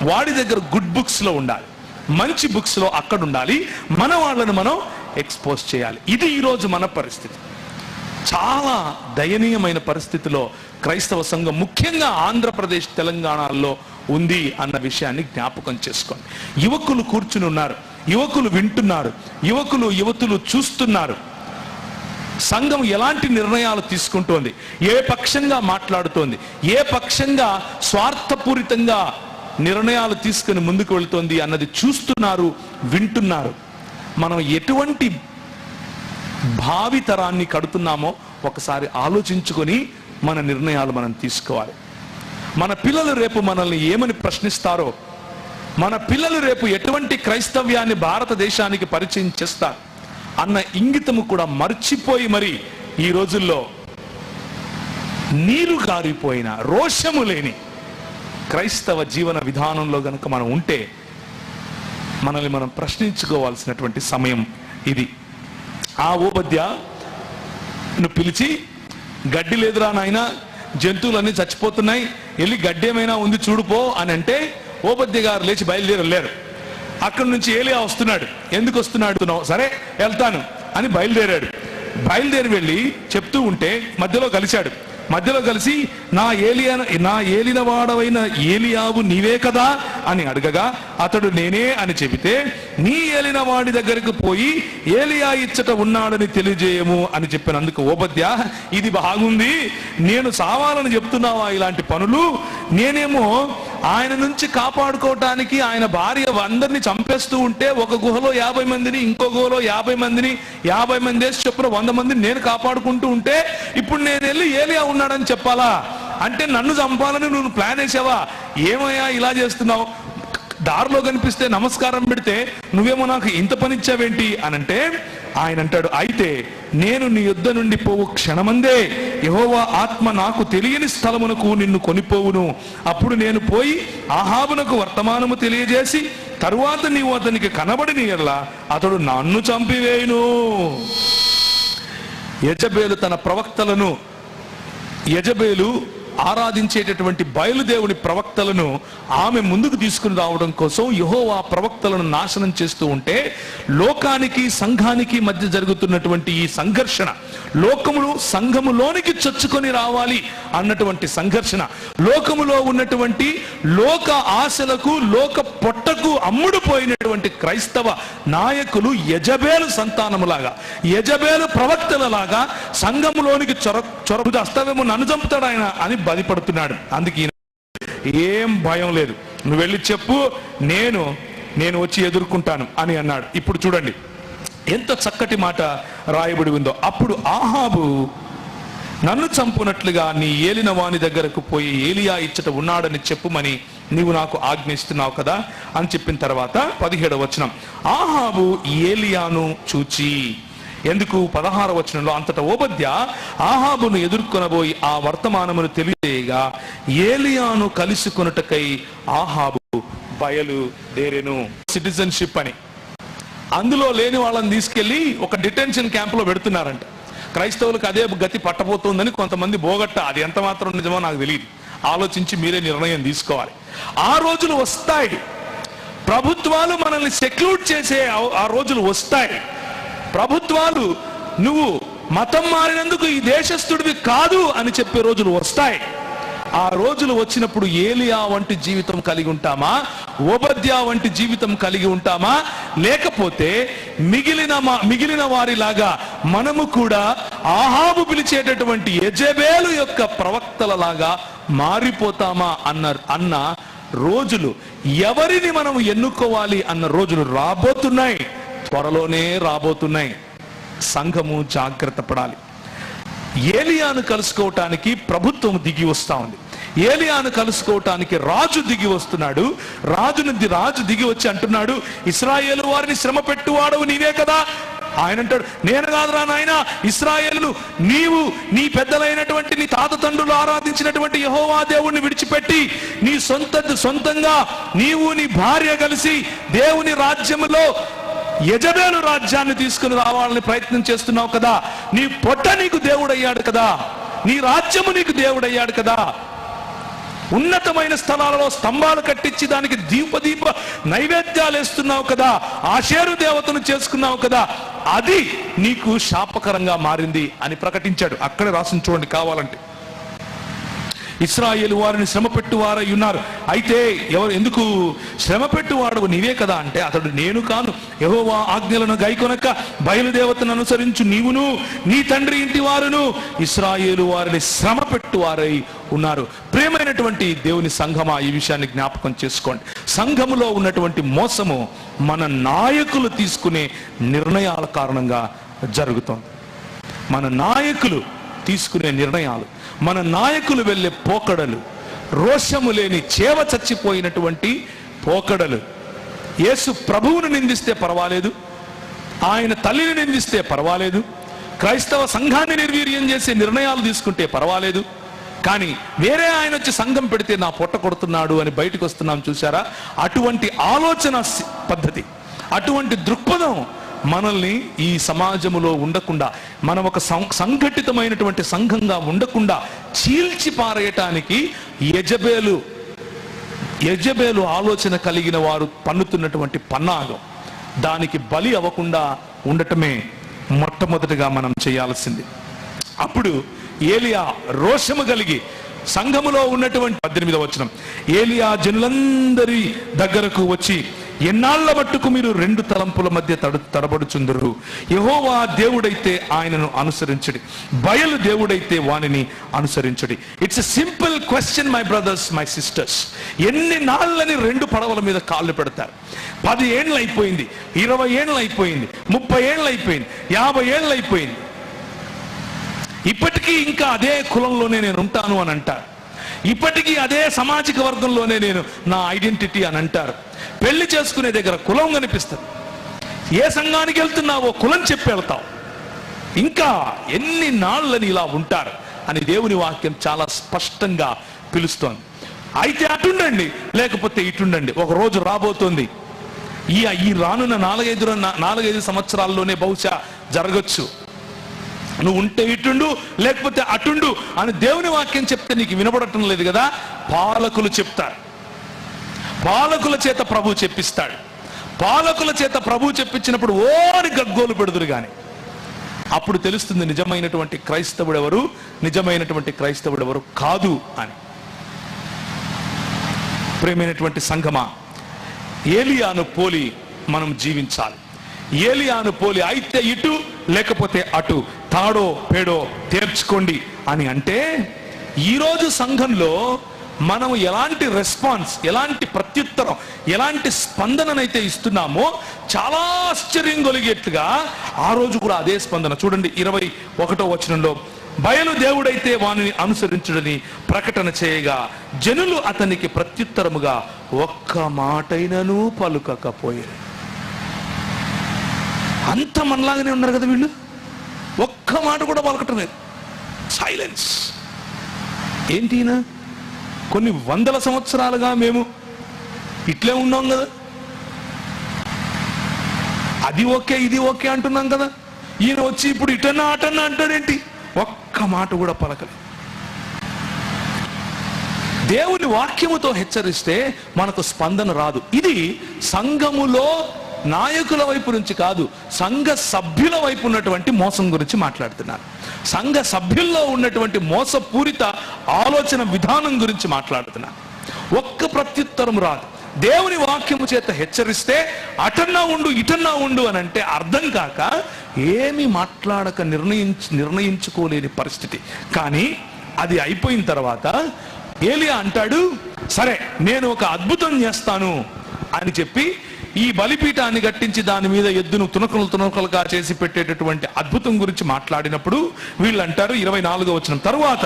వాడి దగ్గర గుడ్ బుక్స్ లో ఉండాలి, మంచి బుక్స్ లో అక్కడ ఉండాలి, మన వాళ్ళను మనం ఎక్స్పోజ్ చేయాలి. ఇది ఈరోజు మన పరిస్థితి. చాలా దయనీయమైన పరిస్థితిలో క్రైస్తవ సంఘం ముఖ్యంగా ఆంధ్రప్రదేశ్ తెలంగాణలో ఉంది అన్న విషయాన్ని జ్ఞాపకం చేసుకోండి. యువకులు కూర్చుని ఉన్నారు, యువకులు వింటున్నారు, యువతులు చూస్తున్నారు. సంఘం ఎలాంటి నిర్ణయాలు తీసుకుంటోంది, ఏ పక్షంగా మాట్లాడుతోంది, ఏ పక్షంగా స్వార్థపూరితంగా నిర్ణయాలు తీసుకుని ముందుకు వెళ్తోంది అన్నది చూస్తున్నారు, వింటున్నారు. మనం ఎటువంటి భావితరాన్ని కడుతున్నామో ఒకసారి ఆలోచించుకొని మన నిర్ణయాలు మనం తీసుకోవాలి. మన పిల్లలు రేపు మనల్ని ఏమని ప్రశ్నిస్తారో, మన పిల్లలు రేపు ఎటువంటి క్రైస్తవ్యాన్ని భారతదేశానికి పరిచయం చేస్తారు అన్న ఇంగితము కూడా మర్చిపోయి మరి ఈ రోజుల్లో నీరు గారిపోయిన రోషము లేని క్రైస్తవ జీవన విధానంలో గనుక మనం ఉంటే మనల్ని మనం ప్రశ్నించుకోవాల్సినటువంటి సమయం ఇది. ఆ ఓబద్యను పిలిచి, గడ్డి లేదురా నాయనా, జంతువులన్నీ చచ్చిపోతున్నాయి, వెళ్ళి గడ్డి ఏమైనా ఉంది చూడుపో అని అంటే ఓబద్య గారు లేచి బయలుదేరలేరు. అక్కడి నుంచి ఏలియా వస్తున్నాడు. ఎందుకు వస్తున్నాడు? సరే వెళ్తాను అని బయలుదేరి వెళ్ళి చెప్తూ ఉంటే మధ్యలో కలిసి నా ఏలిన వాడవైన ఏలియావు నీవే కదా అని అడగగా అతడు నేనే అని చెబితే, నీ ఏలిన వాడి దగ్గరకు పోయి ఏలియా ఇచ్చట ఉన్నాడని తెలియజేయము అని చెప్పినందుకు ఓబద్య, ఇది బాగుంది, నేను సావాలని చెప్తున్నావా ఇలాంటి పనులు? నేనేమో ఆయన నుంచి కాపాడుకోవటానికి ఆయన భార్య అందరినీ చంపేస్తూ ఉంటే ఒక గుహలో 50 మందిని, ఇంకో గుహలో 50 మందిని, 50 మంది వేసి చొప్పున 100 మందిని నేను కాపాడుకుంటూ ఉంటే ఇప్పుడు నేను వెళ్ళి ఏలియా ఉన్నాడని చెప్పాలా? అంటే నన్ను చంపాలని నువ్వు ప్లాన్ వేసావా? ఏమయ్యా ఇలా చేస్తున్నావు? దారిలో కనిపిస్తే నమస్కారం పెడితే నువ్వేమో నాకు ఇంత పనిచ్చావేంటి అని అంటే ఆయన అంటాడు, అయితే నేను నీ యుద్ధ నుండి పోవు క్షణమందే యెహోవా ఆత్మ నాకు తెలియని స్థలమునకు నిన్ను కొనిపోవును. అప్పుడు నేను పోయి ఆహాబునకు వర్తమానము తెలియజేసి తరువాత నీవు అతనికి కనబడిన యెడల అతడు నన్ను చంపివేయును. యెజబేలు తన ప్రవక్తలను, యెజబేలు ఆరాధించేటటువంటి బయలుదేవుని ప్రవక్తలను ఆమె ముందుకు తీసుకుని రావడం కోసం యెహోవా ప్రవక్తలను నాశనం చేస్తూ ఉంటే, లోకానికి సంఘానికి మధ్య జరుగుతున్నటువంటి ఈ సంఘర్షణ, లోకములు సంఘములోనికి చొచ్చుకొని రావాలి అన్నటువంటి సంఘర్షణ, లోకములో ఉన్నటువంటి లోక ఆశలకు, లోక పొట్టకు అమ్ముడుపోయినటువంటి క్రైస్తవ నాయకులు యెజబేలు సంతానములాగా, యెజబేలు ప్రవక్తలలాగా సంఘములోనికి చొరబు చేస్తావేమో, నన్ను చంపుతాడు ఆయన అని బాధపడుతున్నాడు. అందుకే ఏం భయం లేదు, నువ్వు వెళ్ళి చెప్పు, నేను వచ్చి ఎదుర్కొంటాను అని అన్నాడు. ఇప్పుడు చూడండి ఎంత చక్కటి మాట రాయబడి ఉందో. అప్పుడు ఆహాబు, నన్ను చంపునట్లుగా నీ ఏలిన వాని దగ్గరకు పోయి ఏలియా ఇచ్చట ఉన్నాడని చెప్పుమని నీవు నాకు ఆజ్ఞిస్తున్నావు కదా అని చెప్పిన తర్వాత 17వ వచనం, ఆహాబు ఏలియాను చూచి, ఎందుకు 16వ వచనంలో, అంతటా ఓబద్య ఆహాబును ఎదుర్కొనబోయి ఆ వర్తమానమును తెలియజేయగా ఏలియాను కలుసుకొనుటకై ఆహాబు బయలుదేరెను. సిటిజన్షిప్ అని అందులో లేని వాళ్ళని తీసుకెళ్లి ఒక డిటెన్షన్ క్యాంప్ లో పెడుతున్నారంట. క్రైస్తవులకు అదే గతి పట్టబోతుందని కొంతమంది బోగట్ట, అది ఎంత మాత్రం నిజమో నాకు తెలియదు, ఆలోచించి మీరే నిర్ణయం తీసుకోవాలి. ఆ రోజులు వస్తాయి, ప్రభుత్వాలు మనల్ని సెక్లూట్ చేసే ఆ రోజులు వస్తాయి. ప్రభుత్వాలు నువ్వు మతం మారినందుకు ఈ దేశస్థుడివి కాదు అని చెప్పే రోజులు వస్తాయి. ఆ రోజులు వచ్చినప్పుడు ఏలియా వంటి జీవితం కలిగి ఉంటామా, ఓబద్యా వంటి జీవితం కలిగి ఉంటామా, లేకపోతే మిగిలిన వారిలాగా మనము కూడా ఆహాబు పిలిచేటటువంటి యెజబేలు యొక్క ప్రవక్తలలాగా మారిపోతామా అన్న రోజులు, ఎవరిని మనం ఎన్నుకోవాలి అన్న రోజులు రాబోతున్నాయి, త్వరలోనే రాబోతున్నాయి. సంఘము జాగ్రత్త పడాలి. ఏలియాను కలుసుకోవటానికి ప్రభుత్వం దిగి వస్తా ఉంది, ఏలియాను కలుసుకోవటానికి రాజు దిగి వస్తున్నాడు. రాజు దిగి వచ్చి అంటున్నాడు, ఇశ్రాయేలు వారిని శ్రమ పెట్టువాడవు నీవే కదా. ఆయన అంటాడు, నేను కాదురా నాయన, ఇశ్రాయేలు నీవు నీ పెద్దలైనటువంటి నీ తాత తండ్రులు ఆరాధించినటువంటి యెహోవా దేవుణ్ణి విడిచిపెట్టి నీ సొంతంగా నీవు నీ భార్య కలిసి దేవుని రాజ్యములో యెజబెలు రాజ్యాన్ని తీసుకుని రావాలని ప్రయత్నం చేస్తున్నావు కదా, నీ పొట్ట నీకు దేవుడయ్యాడు కదా, నీ రాజ్యము నీకు దేవుడయ్యాడు కదా, ఉన్నతమైన స్థలాలలో స్తంభాలు కట్టించి దానికి దీప నైవేద్యాలు వేస్తున్నావు కదా, ఆషేరు దేవతను చేసుకున్నావు కదా, అది నీకు శాపకరంగా మారింది అని ప్రకటించాడు. అక్కడే రాసిన చూడండి కావాలంటే. ఇశ్రాయేలు వారిని శ్రమ పెట్టువారై ఉన్నారు. అయితే ఎందుకు శ్రమ పెట్టువాడు నీవే కదా అంటే, అతడు నేను కాను, యెహోవా ఆజ్ఞలను గైకొనక బయలుదేవతను అనుసరించు నీవును నీ తండ్రి ఇంటి వారును ఇశ్రాయేలు వారిని శ్రమ పెట్టువారై ఉన్నారు. ప్రియమైనటువంటి దేవుని సంఘమా, ఈ విషయాన్ని జ్ఞాపకం చేసుకోండి. సంఘములో ఉన్నటువంటి మోసము మన నాయకులు తీసుకునే నిర్ణయాల కారణంగా జరుగుతుంది. మన నాయకులు తీసుకునే నిర్ణయాలు, మన నాయకులు వెళ్ళే పోకడలు, రోషము లేని చేవ చచ్చిపోయినటువంటి పోకడలు. యేసు ప్రభువును నిందిస్తే పర్వాలేదు, ఆయన తల్లిని నిందిస్తే పర్వాలేదు, క్రైస్తవ సంఘాన్ని నిర్వీర్యం చేసే నిర్ణయాలు తీసుకుంటే పర్వాలేదు, కానీ వేరే ఆయన వచ్చి సంఘం పెడితే నా పొట్ట కొడుతున్నాడు అని బయటకు వస్తున్నాం చూసారా? అటువంటి ఆలోచన పద్ధతి, అటువంటి దృక్పథం మనల్ని ఈ సమాజములో ఉండకుండా, మనం ఒక సంఘటితమైనటువంటి సంఘంగా ఉండకుండా చీల్చి పారేయటానికి యెజబెలు ఆలోచన కలిగిన వారు పన్నుతున్నటువంటి పన్నాగం. దానికి బలి అవ్వకుండా ఉండటమే మొట్టమొదటిగా మనం చేయాల్సింది. అప్పుడు ఏలియా రోషము కలిగి సంఘములో ఉన్నటువంటి 18వ వచనం, ఏలియా జనులందరి దగ్గరకు వచ్చి, ఎన్నాళ్ల మట్టుకు మీరు 2 తలంపుల మధ్య తడబడుచుందరు? యెహోవా దేవుడైతే ఆయనను అనుసరించడి, బయలు దేవుడైతే వానిని అనుసరించడి. It's a simple question my brothers, my sisters. ఎన్ని నాళ్ళని 2 పడవల మీద కాళ్ళు పెడతారు? 10 ఏళ్ళు అయిపోయింది, 20 ఏళ్ళు అయిపోయింది, 30 ఏళ్ళు అయిపోయింది, 50 ఏళ్ళు అయిపోయింది. ఇప్పటికీ ఇంకా అదే కులంలోనే నేను ఉంటాను అని అంటారు. ఇప్పటికీ అదే సామాజిక వర్గంలోనే నేను నా ఐడెంటిటీ అని అంటారు. పెళ్లి చేసుకునే దగ్గర కులం కనిపిస్తుంది. ఏ సంఘానికి వెళ్తున్నావో కులం చెప్పి వెళ్తావు. ఇంకా ఎన్ని నాళ్ళని ఇలా ఉంటారు అని దేవుని వాక్యం చాలా స్పష్టంగా పిలుస్తోంది. అయితే అటుండండి, లేకపోతే ఇటుండండి. ఒక రోజు రాబోతోంది, ఈ రానున్న 4-5 సంవత్సరాల్లోనే బహుశా జరగచ్చు. నువ్వు ఉంటే ఇటుండు, లేకపోతే అటుండు అని దేవుని వాక్యం చెప్తే నీకు వినబడటం లేదు కదా. పాలకులు చెప్తారు, పాలకుల చేత ప్రభు చెప్పిస్తాడు. పాలకుల చేత ప్రభు చెప్పించినప్పుడు ఓరి గగ్గోలు పెడుదురు గాని అప్పుడు తెలుస్తుంది నిజమైనటువంటి క్రైస్తవుడు ఎవరు, నిజమైనటువంటి క్రైస్తవుడు ఎవరు కాదు అని. ప్రియమైనటువంటి సంఘమా, ఏలియాను పోలి మనం జీవించాలి. ఏలియాను పోలి అయితే ఇటు, లేకపోతే అటు, తాడో పేడో తేర్చుకోండి అని అంటే, ఈరోజు సంఘంలో మనం ఎలాంటి రెస్పాన్స్, ఎలాంటి ప్రత్యుత్తరం, ఎలాంటి స్పందననైతే ఇస్తున్నామో చాలా ఆశ్చర్యం కలిగేట్లుగా ఆ రోజు కూడా అదే స్పందన. చూడండి 21వ వచనంలో, బయలు దేవుడైతే వానిని అనుసరించుడని ప్రకటన చేయగా జనులు అతనికి ప్రత్యుత్తరముగా ఒక్క మాటైనను పలుకకపోయారు. అంత మనలాగానే ఉన్నారు కదా వీళ్ళు, ఒక్క మాట కూడా పలకటం లేదు, సైలెన్స్. ఏంటినా కొన్ని 100 సంవత్సరాలుగా మేము ఇట్లే ఉన్నాం కదా, అది ఓకే ఇది ఓకే అంటున్నాం కదా, ఈయన వచ్చి ఇప్పుడు ఇటన్నా అటన్నా అంటాడేంటి? ఒక్క మాట కూడా పలకలేదు. దేవుని వాక్యముతో హెచ్చరిస్తే మనకు స్పందన రాదు. ఇది సంఘములో నాయకుల వైపు నుంచి కాదు, సంఘ సభ్యుల వైపు ఉన్నటువంటి మోసం గురించి మాట్లాడుతున్నారు. సంఘ సభ్యుల్లో ఉన్నటువంటి మోసపూరిత ఆలోచన విధానం గురించి మాట్లాడుతున్నారు. ఒక్క ప్రత్యుత్తరం రాదు. దేవుని వాక్యము చేత హెచ్చరిస్తే అటన్నా ఉండు ఇటన్నా ఉండు అని అంటే అర్థం కాక ఏమి మాట్లాడక నిర్ణయించుకోలేని పరిస్థితి. కానీ అది అయిపోయిన తర్వాత ఏలియా అంటాడు, సరే నేను ఒక అద్భుతం చేస్తాను అని చెప్పి ఈ బలిపీఠాన్ని కట్టించి దాని మీద ఎద్దును తునకలుగా చేసి పెట్టేటటువంటి అద్భుతం గురించి మాట్లాడినప్పుడు వీళ్ళు అంటారు 24వ వచనం, తరువాత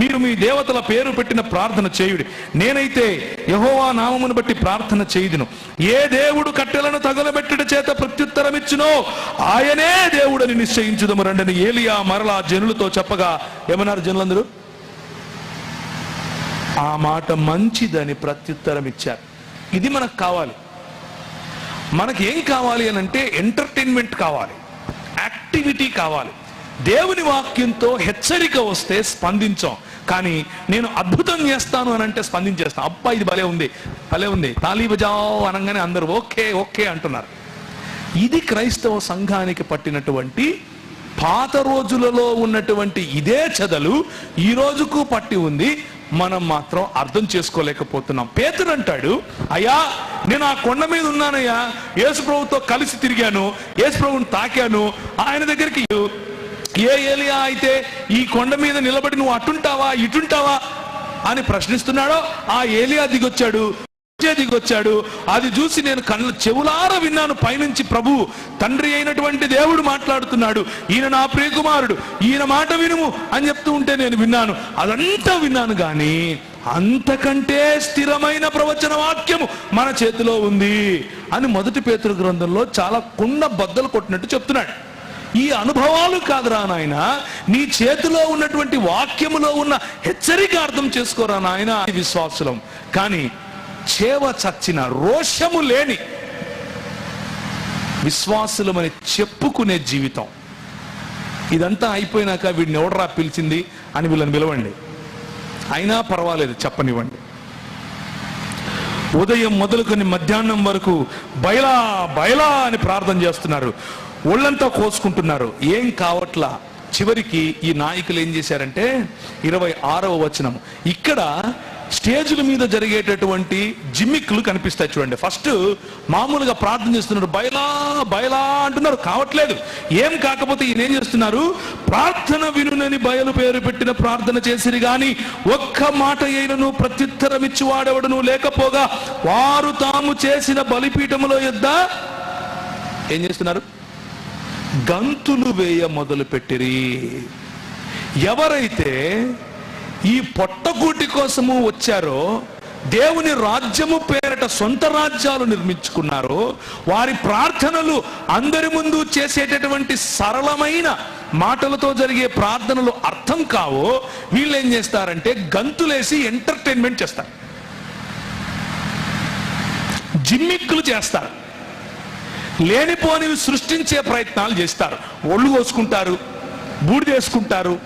మీరు మీ దేవతల పేరు పెట్టిన ప్రార్థన చేయుడి, నేనైతే యెహోవా నామమును బట్టి ప్రార్థన చేయుదును. ఏ దేవుడు కట్టెలను తగలబెట్టుట చేత ప్రత్యుత్తరం ఇచ్చునో ఆయనే దేవుడని నిశ్చయించుదము రండని ఏలియా మరలా జనులతో చెప్పగా ఏమన్నారు జనులందరూ? ఆ మాట మంచిదని ప్రత్యుత్తరం ఇచ్చారు. ఇది మనకు కావాలి. మనకి ఏం కావాలి అని అంటే ఎంటర్టైన్మెంట్ కావాలి, యాక్టివిటీ కావాలి. దేవుని వాక్యంతో హెచ్చరిక వస్తే స్పందించాం, కానీ నేను అద్భుతం చేస్తాను అని అంటే స్పందించేస్తాను. అబ్బా ఇది భలే ఉంది, భలే ఉంది, తాళీ బజావ్ అనగానే అందరూ ఓకే ఓకే అంటున్నారు. ఇది క్రైస్తవ సంఘానికి పట్టినటువంటి, పాత రోజులలో ఉన్నటువంటి ఇదే చెదలు ఈ రోజుకు పట్టి ఉంది. మనం మాత్రం అర్థం చేసుకోలేకపోతున్నాం. పేతురు అంటాడు, అయ్యా నేను ఆ కొండ మీద ఉన్నానయ్యా, యేసు ప్రభుతో కలిసి తిరిగాను, యేసు ప్రభుని తాకాను, ఆయన దగ్గరికి ఏ ఏలియా అయితే ఈ కొండ మీద నిలబడి నువ్వు అటుంటావా ఇటుంటావా అని ప్రశ్నిస్తున్నాడో ఆ ఏలియా దిగొచ్చాడు. అది చూసి నేను చెవులార విన్నాను, పైనుంచి ప్రభు తండ్రి అయినటువంటి దేవుడు మాట్లాడుతున్నాడు, ఈయన నా ప్రియకుమారుడు, ఈయన మాట వినుము అని చెప్తూ ఉంటే నేను విన్నాను. అదంతా విన్నాను, కానీ అంతకంటే స్థిరమైన ప్రవచన వాక్యము మన చేతిలో ఉంది అని మొదటి పేతురు గ్రంథంలో చాలా కుండ బద్దలు కొట్టినట్టు చెప్తున్నాడు. ఈ అనుభవాలు కాదురా నాయన, నీ చేతిలో ఉన్నటువంటి వాక్యములో ఉన్న హెచ్చరిక అర్థం చేసుకోరా నాయన విశ్వాసులం. కానీ చేవ చచ్చిన రోషము లేని విశ్వాసులమని చెప్పుకునే జీవితం. ఇదంతా అయిపోయినాక వీడిని ఎవడరా పిలిచింది అని వీళ్ళని పిలవండి, అయినా పర్వాలేదు చెప్పనివ్వండి. ఉదయం మొదలుకొని మధ్యాహ్నం వరకు బయలా బయలా అని ప్రార్థన చేస్తున్నారు, ఒళ్ళంతా కోసుకుంటున్నారు, ఏం కావట్లా. చివరికి ఈ నాయకులు ఏం చేశారంటే 26వ వచనం, ఇక్కడ స్టేజ్ల మీద జరిగేటటువంటి జిమ్మిక్లు కనిపిస్తాయి చూడండి. ఫస్ట్ మామూలుగా ప్రార్థన చేస్తున్నారు, బయలా బయలా అంటున్నారు, కావట్లేదు. ఏం కాకపోతే ఈయన ఏం చేస్తున్నారు, ప్రార్థన వినునని బయలు పేరు పెట్టిన ప్రార్థన చేసిరి గాని ఒక్క మాట అయినను ప్రత్యుత్తరం ఇచ్చి వాడెవడను లేకపోగా వారు తాము చేసిన బలిపీఠములో యొద్ద ఏం చేస్తున్నారు, గంతులు వేయ మొదలు పెట్టిరి. ఎవరైతే ఈ పొట్టగూటి కోసము వచ్చారో, దేవుని రాజ్యము పేరట సొంత రాజ్యాలు నిర్మించుకున్నారో, వారి ప్రార్థనలు అందరి ముందు చేసేటటువంటి సరళమైన మాటలతో జరిగే ప్రార్థనలు అర్థం కావో, వీళ్ళు ఏం చేస్తారంటే గంతులేసి ఎంటర్టైన్మెంట్ చేస్తారు, జిమ్మిక్కులు చేస్తారు, లేనిపోనివి సృష్టించే ప్రయత్నాలు చేస్తారు, ఒళ్ళు కోసుకుంటారు, బూడిదేసుకుంటారు,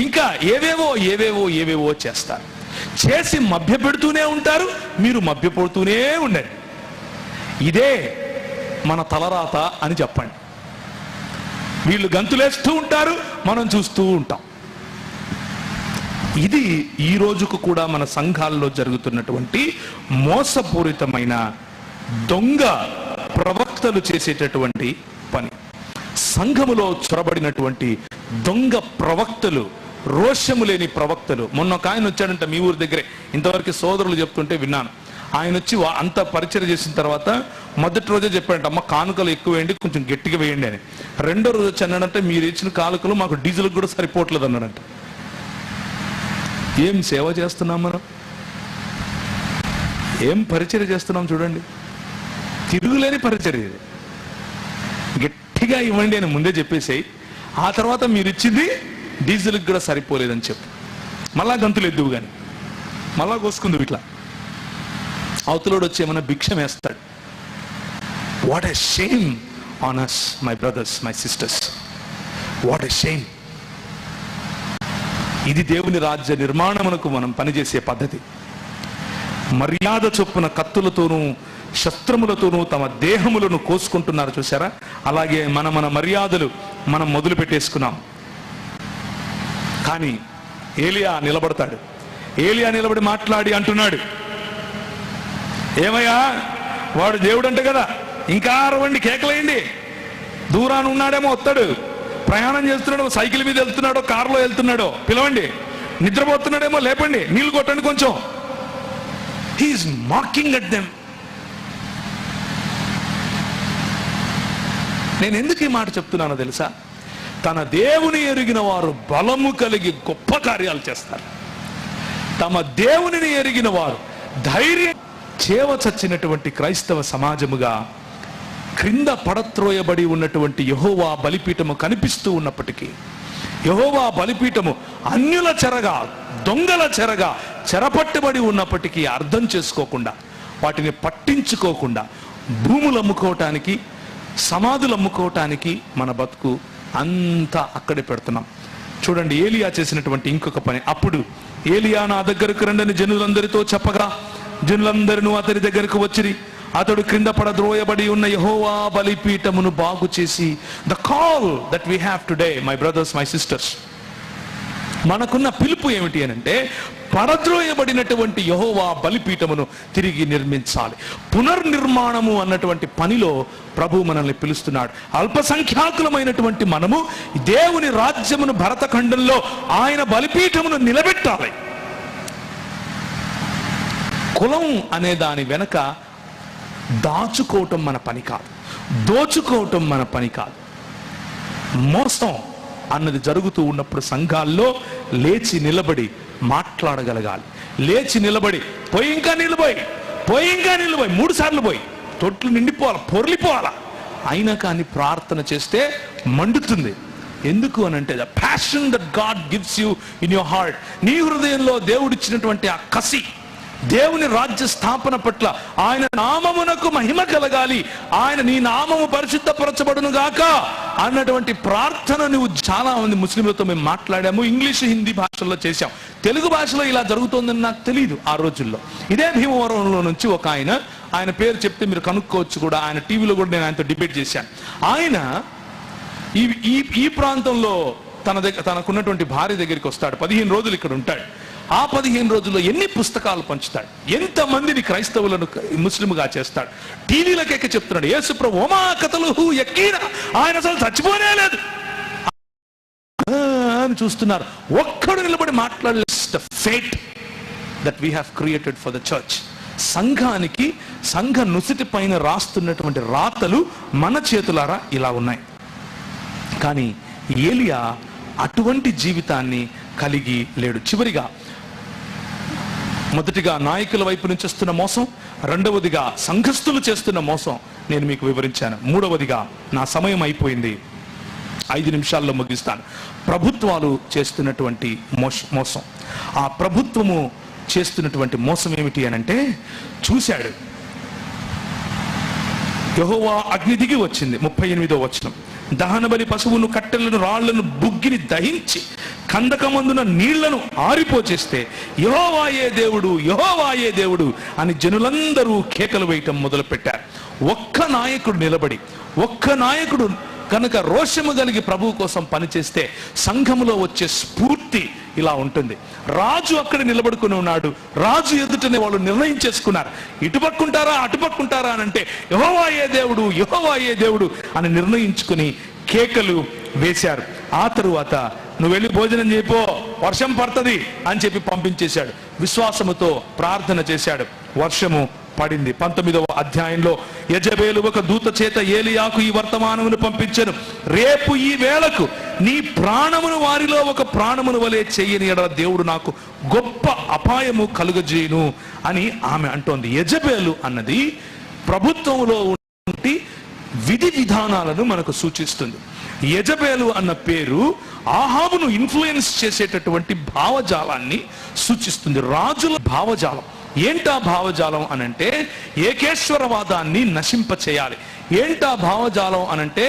ఇంకా ఏవేవో చేస్తారు. చేసి మభ్య పెడుతూనే ఉంటారు, మీరు మభ్యపడుతూనే ఉండండి. ఇదే మన తలరాత అని చెప్పండి. వీళ్ళు గంతులేస్తూ ఉంటారు, మనం చూస్తూ ఉంటాం. ఇది ఈ రోజుకు కూడా మన సంఘాల్లో జరుగుతున్నటువంటి మోసపూరితమైన దొంగ ప్రవక్తలు చేసేటటువంటి పని. సంఘములో చొరబడినటువంటి దొంగ ప్రవక్తలు, రోషము లేని ప్రవక్తలు. మొన్న ఒక ఆయన వచ్చాడంట మీ ఊరి దగ్గరే, ఇంతవరకు సోదరులు చెప్తుంటే విన్నాను. ఆయన వచ్చి అంత పరిచయం చేసిన తర్వాత మొదటి రోజే చెప్పాడంట, అమ్మ కానుకలు ఎక్కువ వేయండి, కొంచెం గట్టిగా వేయండి అని. రెండో రోజు వచ్చి అన్నాడంటే, మీరు ఇచ్చిన కానుకలు మాకు డీజిల్ కూడా సరిపోవట్లేదు అన్నాడంట. ఏం సేవ చేస్తున్నాం మనం, ఏం పరిచర్య చేస్తున్నాం చూడండి. తిరుగులేని పరిచర్య. గట్టిగా ఇవ్వండి అని ముందే చెప్పేసాయి, ఆ తర్వాత మీరు ఇచ్చింది డీజిల్కి కూడా సరిపోలేదని చెప్పు, మళ్ళా గంతులు ఎద్దువు కానీ మళ్ళా కోసుకుందు. ఇట్లా అవతలోడు వచ్చి ఏమన్నా భిక్షం వేస్తాడు. What a shame on us, my brothers, my sisters, what a shame. ఇది దేవుని రాజ్య నిర్మాణమునకు మనం పనిచేసే పద్ధతి. మర్యాద చొప్పున కత్తులతోనూ శస్త్రములతోనూ తమ దేహములను కోసుకుంటున్నారు చూసారా. అలాగే మన మర్యాదలు మనం మొదలు పెట్టేసుకున్నాం. కానీ ఏలియా నిలబడతాడు. ఏలియా నిలబడి మాట్లాడి అంటున్నాడు, ఏమయ్యా వాడు దేవుడు అంట కదా, ఇంకా అరవండి, కేకలేయండి. దూరాన్ని ఉన్నాడేమో వస్తాడు, ప్రయాణం చేస్తున్నాడో, సైకిల్ మీద వెళ్తున్నాడో, కారులో వెళ్తున్నాడో పిలవండి, నిద్రపోతున్నాడేమో లేపండి, నీళ్లు కొట్టండి కొంచెం. He is mocking at them. నేను ఎందుకు ఈ మాట చెప్తున్నానో తెలుసా? తన దేవుని ఎరిగిన వారు బలము కలిగి గొప్ప కార్యాలు చేస్తారు. తమ దేవునిని ఎరిగిన వారు ధైర్యం. చేవ చచ్చినటువంటి క్రైస్తవ సమాజముగా క్రింద పడత్రోయబడి ఉన్నటువంటి యెహోవా బలిపీఠము కనిపిస్తూ ఉన్నప్పటికీ, యెహోవా బలిపీఠము అన్యుల చెరగా, దొంగల చెరగా చెరపట్టబడి ఉన్నప్పటికీ అర్థం చేసుకోకుండా వాటిని పట్టించుకోకుండా భూములు అమ్ముకోవటానికి, సమాధులు అమ్ముకోవటానికి మన బతుకు అంతా అక్కడే పెడుతున్నాం. చూడండి ఏలియా చేసినటువంటి ఇంకొక పని. అప్పుడు ఏలియా నా దగ్గరకు రండని జనులందరితో చెప్పగా జనులందరూ అతని దగ్గరకు వచ్చిరి. అతడు క్రింద పడద్రోయబడి ఉన్న యెహోవా బలిపీఠమును బాగు చేసి, the call that we have today my brothers my sisters, మనకున్న పిలుపు ఏమిటి అనంటే పడద్రోయబడినటువంటి యెహోవా బలిపీఠమును తిరిగి నిర్మించాలి. పునర్నిర్మాణము అన్నటువంటి పనిలో ప్రభు మనల్ని పిలుస్తున్నాడు. అల్పసంఖ్యాకులమైనటువంటి మనము దేవుని రాజ్యమును భరతఖండంలో ఆయన బలిపీఠమును నిలబెట్టాలి. కులం అనే దాని వెనక దాచుకోవటం మన పని కాదు, దోచుకోవటం మన పని కాదు. మోసం అన్నది జరుగుతూ ఉన్నప్పుడు సంఘాల్లో లేచి నిలబడి మాట్లాడగలగాలి. లేచి నిలబడి పోయి ఇంకా నిలబోయి 3 సార్లు పోయి తొట్లు నిండిపోవాలి, పొర్లిపోవాలా. అయినా కానీ ప్రార్థన చేస్తే మండుతుంది. ఎందుకు అనంటే the passion that God gives you in your heart. నీ హృదయంలో దేవుడిచ్చినటువంటి ఆ కసి, దేవుని రాజ్య స్థాపన పట్ల ఆయన నామమునకు మహిమ కలగాలి, ఆయన నీ నామము పరిశుద్ధపరచబడును గాక అన్నటువంటి ప్రార్థన నువ్వు చాలా మంది ముస్లింలతో మేము మాట్లాడాము. ఇంగ్లీష్, హిందీ భాషల్లో చేశాం. తెలుగు భాషలో ఇలా జరుగుతోందని నాకు తెలియదు ఆ రోజుల్లో. ఇదే భీమవరంలో నుంచి ఒక ఆయన పేరు చెప్తే మీరు కనుక్కోవచ్చు కూడా, ఆయన టీవీలో కూడా నేను ఆయనతో డిబేట్ చేశాను. ఆయన ఈ ప్రాంతంలో తనకున్నటువంటి భార్య దగ్గరికి వస్తాడు. 15 రోజులు ఇక్కడ ఉంటాడు. ఆ 15 రోజుల్లో ఎన్ని పుస్తకాలు పంచుతాడు, ఎంతమందిని క్రైస్తవులను ముస్లింగా చేస్తాడు. టీవీలకెక్క చెప్తున్నాడు యేసు ప్రభు ఓమా కతలుహు యకీనా, ఆయన అసలు చచ్చిపోనే లేదు అని చూస్తున్నారు. ఒక్కడు నిలబడి మాట్లాడలేదు. The fate that we have created for the church. సంఘానికి, సంఘ నుసిటి పైన రాస్తున్నటువంటి రాతలు మన చేతులారా ఇలా ఉన్నాయి. కానీ ఏలియా అటువంటి జీవితాన్ని కలిగి లేడు. చివరిగా, మొదటిగా నాయకుల వైపు నుంచి వస్తున్న మోసం, రెండవదిగా సంఘస్థులు చేస్తున్న మోసం నేను మీకు వివరించాను. మూడవదిగా, నా సమయం అయిపోయింది, 5 నిమిషాల్లో ముగిస్తాను, ప్రభుత్వాలు చేస్తున్నటువంటి మోసం. ఆ ప్రభుత్వము చేస్తున్నటువంటి మోసం ఏమిటి అనంటే, చూశాడు యెహోవా అగ్ని దిగి వచ్చింది. 38వ వచనం, దహనబలి పశువును, కట్టెలను, రాళ్లను, బుగ్గిని దహించి కందకమందున నీళ్లను ఆరిపోచేస్తే యెహోవాయే దేవుడు, యెహోవాయే దేవుడు అని జనులందరూ కేకలు వేయటం మొదలు పెట్టారు. ఒక్క నాయకుడు నిలబడి, ఒక్క నాయకుడు కనుక రోషము కలిగి ప్రభువు కోసం పనిచేస్తే సంఘములో వచ్చే స్ఫూర్తి ఇలా ఉంటుంది. రాజు అక్కడ నిలబడుకుని ఉన్నాడు. రాజు ఎదుటనే వాళ్ళు నిర్ణయం చేసుకున్నారు, ఇటుపక్కుంటారా అటుపక్కుంటారా అని. అంటే యెహోవాయే దేవుడు, యెహోవాయే దేవుడు అని నిర్ణయించుకుని కేకలు వేశారు. ఆ తరువాత నువ్వు వెళ్ళి భోజనం చేయిపో, వర్షం పడుతుంది అని చెప్పి పంపించేశాడు. విశ్వాసముతో ప్రార్థన చేశాడు, వర్షము పడింది. 19వ అధ్యాయంలో యెజబేలు ఒక దూత చేత ఏలియాకు ఈ వర్తమానమును పంపించెను, రేపు ఈ వేళకు నీ ప్రాణమును వారిలో ఒక ప్రాణమును వలె చెయ్యని ఎడల దేవుడు నాకు గొప్ప అపాయము కలుగజేయును అని ఆమె అంటోంది. యెజబేలు అన్నది ప్రభుత్వంలో ఉండి విధి విధానాలను మనకు సూచిస్తుంది. యెజబేలు అన్న పేరు ఆహాబును ఇన్ఫ్లుయెన్స్ చేసేటటువంటి భావజాలాన్ని సూచిస్తుంది, రాజుల భావజాలం. ఏంటా భావజాలం అనంటే ఏకేశ్వరవాదాన్ని నశింప చేయాలి. ఏంటా భావజాలం అనంటే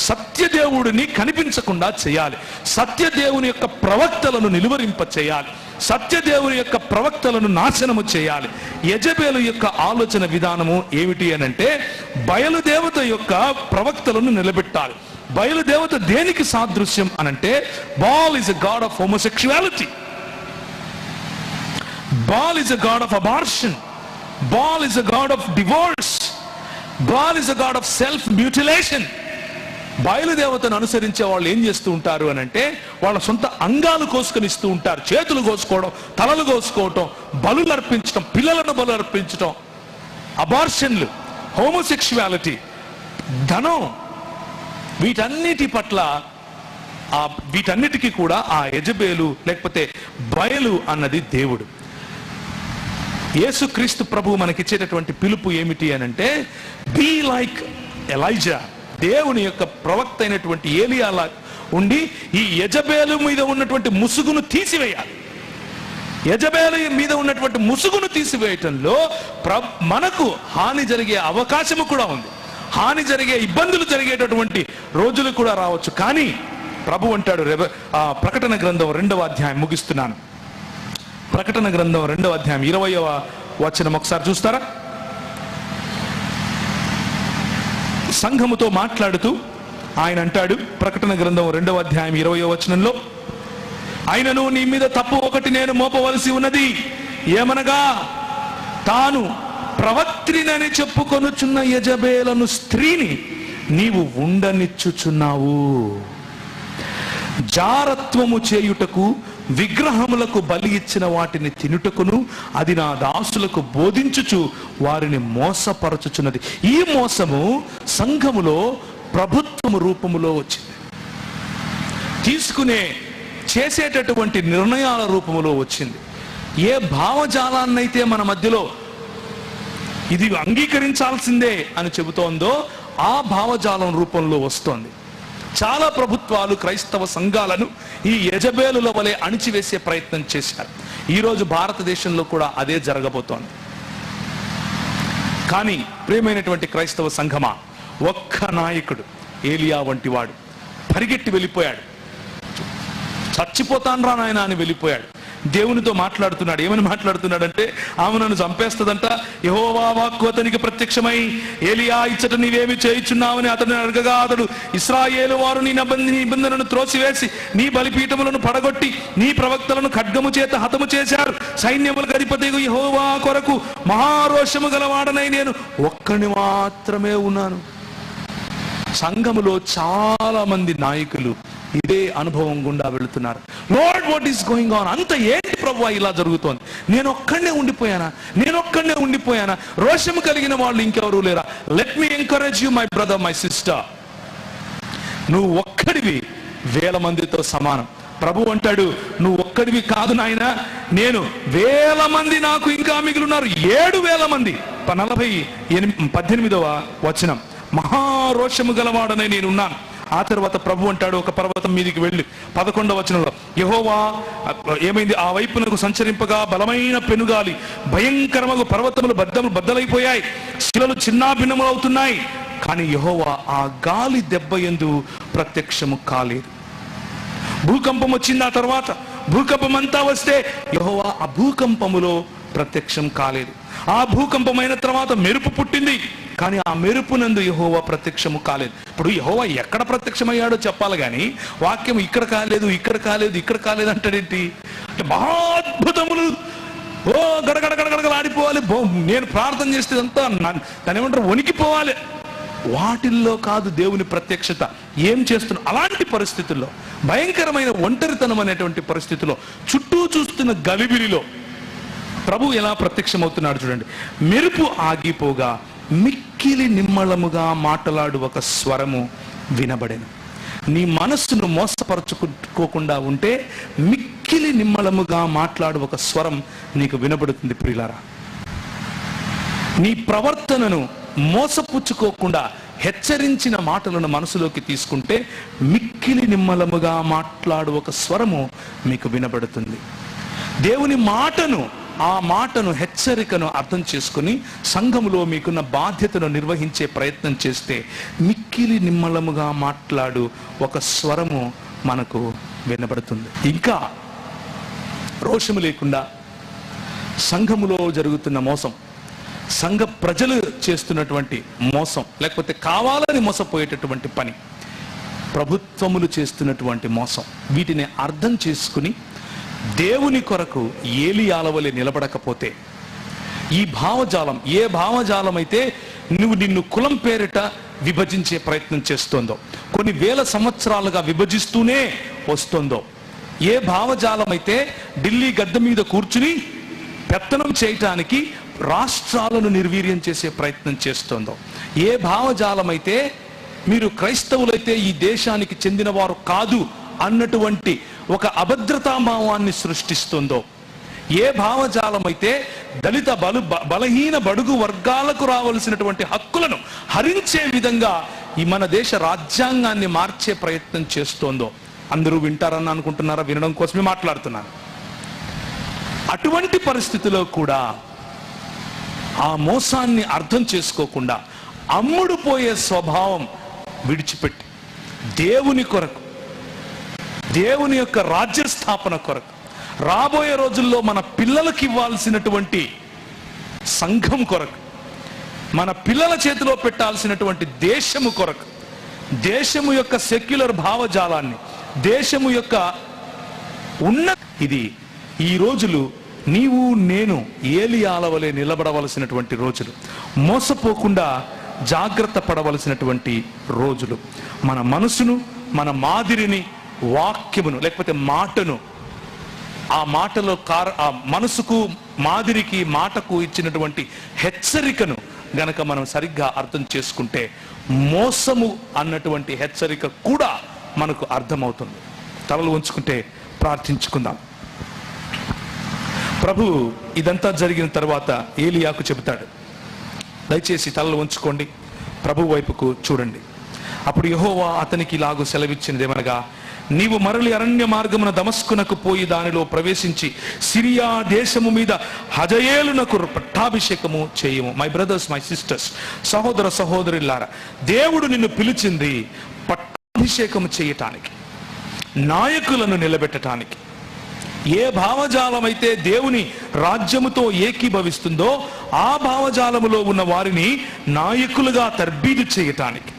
సత్యదేవుడిని కనిపించకుండా చేయాలి, సత్యదేవుని యొక్క ప్రవక్తలను నిలువరింప చేయాలి, సత్యదేవుని యొక్క ప్రవక్తలను నాశనము చేయాలి. యెజబేలు యొక్క ఆలోచన విధానము ఏమిటి అనంటే బయలుదేవత యొక్క ప్రవక్తలను నిలబెట్టాలి. బయలుదేవత దేనికి సాదృశ్యం అనంటే ball is a God of homosexuality, Baal is a god of abortion. Baal is a god of divorce. Baal is a god of self-mutilation. బయలుదేవతను అనుసరించే వాళ్ళు ఏం చేస్తూ ఉంటారు అని అంటే వాళ్ళ సొంత అంగాలు కోసుకొని ఇస్తూ ఉంటారు. చేతులు కోసుకోవడం, తలలు కోసుకోవటం, బలులు అర్పించడం, పిల్లలను బలు అర్పించడం, అబార్షన్లు, హోమోసెక్షువాలిటీ, ధనం, వీటన్నిటికీ కూడా ఆ యెజబేలు లేకపోతే బయలు అన్నది దేవుడు. యేసుక్రీస్తు ప్రభువు మనకిచ్చేటటువంటి పిలుపు ఏమిటి అనంటే బీ లైక్ ఎలైజా, దేవుని యొక్క ప్రవక్త అయినటువంటి ఏలియాలా ఉండి ఈ యెజబేలు మీద ఉన్నటువంటి ముసుగును తీసివేయాలి. యెజబెలు మీద ఉన్నటువంటి ముసుగును తీసివేయటంలో మనకు హాని జరిగే అవకాశము కూడా ఉంది. హాని జరిగే, ఇబ్బందులు జరిగేటటువంటి రోజులు కూడా రావచ్చు. కానీ ప్రభు అంటాడు, ప్రకటన గ్రంథం 2వ అధ్యాయం, ముగిస్తున్నాను. ప్రకటన గ్రంథం 2వ అధ్యాయం 20వ వచనం ఒకసారి చూస్తారా? సంఘముతో మాట్లాడుతూ ఆయన అంటాడు, ప్రకటన గ్రంథం 2వ అధ్యాయం 20వ వచనంలో, ఆయనను నీ మీద తప్పు ఒకటి నేను మోపవలసి ఉన్నది, ఏమనగా తాను ప్రవక్త్రినని చెప్పుకొనుచున్న యెజబెలను స్త్రీని నీవు ఉండనిచ్చుచున్నావు. జారత్వము చేయుటకు, విగ్రహములకు బలి ఇచ్చిన వాటిని తినుటకును అది నా దాసులకు బోధించుచు వారిని మోసపరచుచున్నది. ఈ మోసము సంఘములో ప్రభుత్వము రూపములో వచ్చింది, చేసేటటువంటి నిర్ణయాల రూపములో వచ్చింది. ఏ భావజాలాన్నైతే మన మధ్యలో ఇది అంగీకరించాల్సిందే అని చెబుతోందో ఆ భావజాలం రూపంలో వస్తోంది. చాలా ప్రభుత్వాలు క్రైస్తవ సంఘాలను ఈ యెజబెలుల వలె అణిచివేసే ప్రయత్నం చేశారు. ఈరోజు భారతదేశంలో కూడా అదే జరగబోతోంది. కానీ ప్రియమైనటువంటి క్రైస్తవ సంఘమా, ఒక్క నాయకుడు ఏలియా వంటి వాడు పరిగెట్టి వెళ్ళిపోయాడు. చచ్చిపోతాన్రా నాయన అని వెళ్ళిపోయాడు. దేవునితో మాట్లాడుతున్నాడు. ఏమని మాట్లాడుతున్నాడంటే, ఆమె నన్ను చంపేస్తుందంట. యెహోవా వాక్కు అతనికి ప్రత్యక్షమై, ఏలియా ఇచ్చట నీవేమి చేయుచున్నావని అతన్ని అడగగా, అతడు ఇశ్రాయేలు వారు నీ నిబంధనను త్రోసివేసి నీ బలిపీఠములను పడగొట్టి నీ ప్రవక్తలను ఖడ్గము చేత హతము చేశారు. సైన్యములకు అధిపతి యెహోవా కొరకు మహారోషము గలవాడనై నేను ఒక్కని మాత్రమే ఉన్నాను. సంఘములో చాలా మంది నాయకులు ఇదే అనుభవం గుండా వెళుతున్నారు. Lord, what is going on? అంత ఏంటి ప్రభువా ఇలా జరుగుతోంది? నేను ఒక్కడే ఉండిపోయానా? రోషము కలిగిన వాళ్ళు ఇంకెవరూ లేరా? Let me encourage you my brother, my sister. నువ్వు ఒక్కడివి వేల మందితో సమానం. ప్రభు అంటాడు, నువ్వు ఒక్కడివి కాదు నాయన, నేను వేల మంది నాకు ఇంకా మిగిలిన్నారు. 7,000 మంది. 18వ వచనం, మహారోషము గలవాడనే నేనున్నాను. ఆ తర్వాత ప్రభు అంటాడు, ఒక పర్వతం మీదికి వెళ్ళి 11వ వచనంలో, యెహోవా ఏమైంది? ఆ వైపునకు సంచరింపగా బలమైన పెనుగాలి, భయంకరమగు పర్వతములు బద్దలైపోయాయి, శిలలు చిన్నాభిన్నములు అవుతున్నాయి. కానీ యెహోవా ఆ గాలి దెబ్బ యందు ప్రత్యక్షము కాలేదు. భూకంపం వచ్చింది. ఆ తర్వాత భూకంపం అంతా వస్తే యెహోవా ఆ భూకంపములో ప్రత్యక్షం కాలేదు. ఆ భూకంపమైన తర్వాత మెరుపు పుట్టింది, కానీ ఆ మెరుపునందు యెహోవా ప్రత్యక్షము కాలేదు. ఇప్పుడు యెహోవా ఎక్కడ ప్రత్యక్షమయ్యాడో చెప్పాలి, కానీ వాక్యం ఇక్కడ కాలేదు అంటాడేంటి? అంటే మహా అద్భుతములు గడగడగడగడగలాడిపోవాలి. నేను ప్రార్థన చేస్తే అంతా దాని ఏమంటారు, వణికిపోవాలి. వాటిల్లో కాదు దేవుని ప్రత్యక్షత. ఏం చేస్తున్నా అలాంటి పరిస్థితుల్లో, భయంకరమైన ఒంటరితనం అనేటువంటి పరిస్థితిలో, చుట్టూ చూస్తున్న గలిబిలిలో ప్రభు ఎలా ప్రత్యక్షమవుతున్నాడు చూడండి. మెరుపు ఆగిపోగా మిక్కిలి నిమ్మళముగా మాట్లాడు ఒక స్వరము వినబడెను. నీ మనస్సును మోసపరచుకోకుండా ఉంటే మిక్కిలి నిమ్మళముగా మాట్లాడు ఒక స్వరం నీకు వినబడుతుంది. ప్రియులారా, నీ ప్రవర్తనను మోసపుచ్చుకోకుండా హెచ్చరించిన మాటలను మనసులోకి తీసుకుంటే మిక్కిలి నిమ్మలముగా మాట్లాడు ఒక స్వరము మీకు వినబడుతుంది. దేవుని మాటను, ఆ మాటను, హెచ్చరికను అర్థం చేసుకుని సంఘములో మీకున్న బాధ్యతను నిర్వహించే ప్రయత్నం చేస్తే మిక్కిలి నిమ్మలముగా మాట్లాడు ఒక స్వరము మనకు వినబడుతుంది. ఇంకా రోషము లేకుండా సంఘములో జరుగుతున్న మోసం, సంఘ ప్రజలు చేస్తున్నటువంటి మోసం, లేకపోతే కావాలని మోసపోయేటటువంటి పని, ప్రభుత్వములు చేస్తున్నటువంటి మోసం, వీటిని అర్థం చేసుకుని దేవుని కొరకు ఏలియాల వలె నిలబడకపోతే, ఈ భావజాలం, ఏ భావజాలం అయితే నిన్ను కులం పేరిట విభజించే ప్రయత్నం చేస్తోందో, కొన్ని వేల సంవత్సరాలుగా విభజిస్తూనే వస్తుందో, ఏ భావజాలం అయితే ఢిల్లీ గద్దె మీద కూర్చుని పెత్తనం చేయటానికి రాష్ట్రాలను నిర్వీర్యం చేసే ప్రయత్నం చేస్తోందో, ఏ భావజాలం అయితే మీరు క్రైస్తవులైతే ఈ దేశానికి చెందిన వారు కాదు అన్నటువంటి ఒక అభద్రతాభావాన్ని సృష్టిస్తుందో, ఏ భావజాలం అయితే దళిత బలహీన బడుగు వర్గాలకు రావలసినటువంటి హక్కులను హరించే విధంగా ఈ మన దేశ రాజ్యాంగాన్ని మార్చే ప్రయత్నం చేస్తోందో, అందరూ వింటారని అనుకుంటున్నారా? వినడం కోసమే మాట్లాడుతున్నాను. అటువంటి పరిస్థితిలో కూడా ఆ మోసాన్ని అర్థం చేసుకోకుండా అమ్ముడు పోయే స్వభావం విడిచిపెట్టి దేవుని కొరకు, దేవుని యొక్క రాజ్య స్థాపన కొరకు, రాబోయే రోజుల్లో మన పిల్లలకి ఇవ్వాల్సినటువంటి సంఘం కొరకు, మన పిల్లల చేతిలో పెట్టాల్సినటువంటి దేశము కొరకు, దేశము యొక్క సెక్యులర్ భావజాలాన్ని, దేశము యొక్క ఇది ఈ రోజులు నీవు నేను ఏలియాల వలె నిలబడవలసినటువంటి రోజులు, మోసపోకుండా జాగ్రత్త పడవలసినటువంటి రోజులు. మన మనసును, మన మాదిరిని, వాక్యమును లేకపోతే మాటను, ఆ మాటలో ఆ మనసుకు, మాదిరికి, మాటకు ఇచ్చినటువంటి హెచ్చరికను గనక మనం సరిగ్గా అర్థం చేసుకుంటే మోసము అన్నటువంటి హెచ్చరిక కూడా మనకు అర్థమవుతుంది. తలలు ఉంచుకుంటే ప్రార్థించుకుందాం. ప్రభు ఇదంతా జరిగిన తర్వాత ఏలియాకు చెబుతాడు, దయచేసి తలలు ఉంచుకోండి, ప్రభు వైపుకు చూడండి. అప్పుడు యెహోవా అతనికి ఇలాగూ సెలవిచ్చినదేమనగా, నీవు మరలి అరణ్య మార్గమున దమస్కునకు పోయి దానిలో ప్రవేశించి సిరియా దేశము మీద హజయేలునకు పట్టాభిషేకము చేయము. మై బ్రదర్స్, మై సిస్టర్స్, సహోదర సహోదరులారా, దేవుడు నిన్ను పిలిచింది పట్టాభిషేకము చేయటానికి, నాయకులను నిలబెట్టడానికి. ఏ భావజాలం అయితే దేవుని రాజ్యముతో ఏకీభవిస్తుందో ఆ భావజాలములో ఉన్న వారిని నాయకులుగా తర్బీదు చేయటానికి.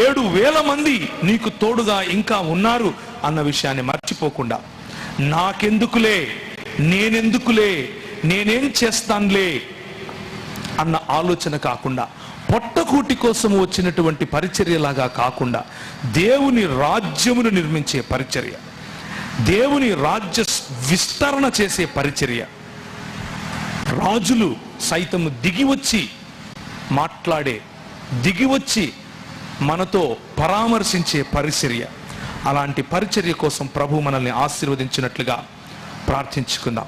7,000 మంది నీకు తోడుగా ఇంకా ఉన్నారు అన్న విషయాన్ని మర్చిపోకుండా, నాకెందుకులే, నేనెందుకులే, నేనేం చేస్తానులే అన్న ఆలోచన కాకుండా, పొట్టకూటి కోసం వచ్చినటువంటి పరిచర్యలాగా కాకుండా, దేవుని రాజ్యమును నిర్మించే పరిచర్య, దేవుని రాజ్య విస్తరణ చేసే పరిచర్య, రాజులు సైతము దిగివచ్చి మాట్లాడే, దిగివచ్చి మనతో పరామర్శించే పరిచర్య, అలాంటి పరిచర్య కోసం ప్రభు మనల్ని ఆశీర్వదించినట్లుగా ప్రార్థించుకుందాం.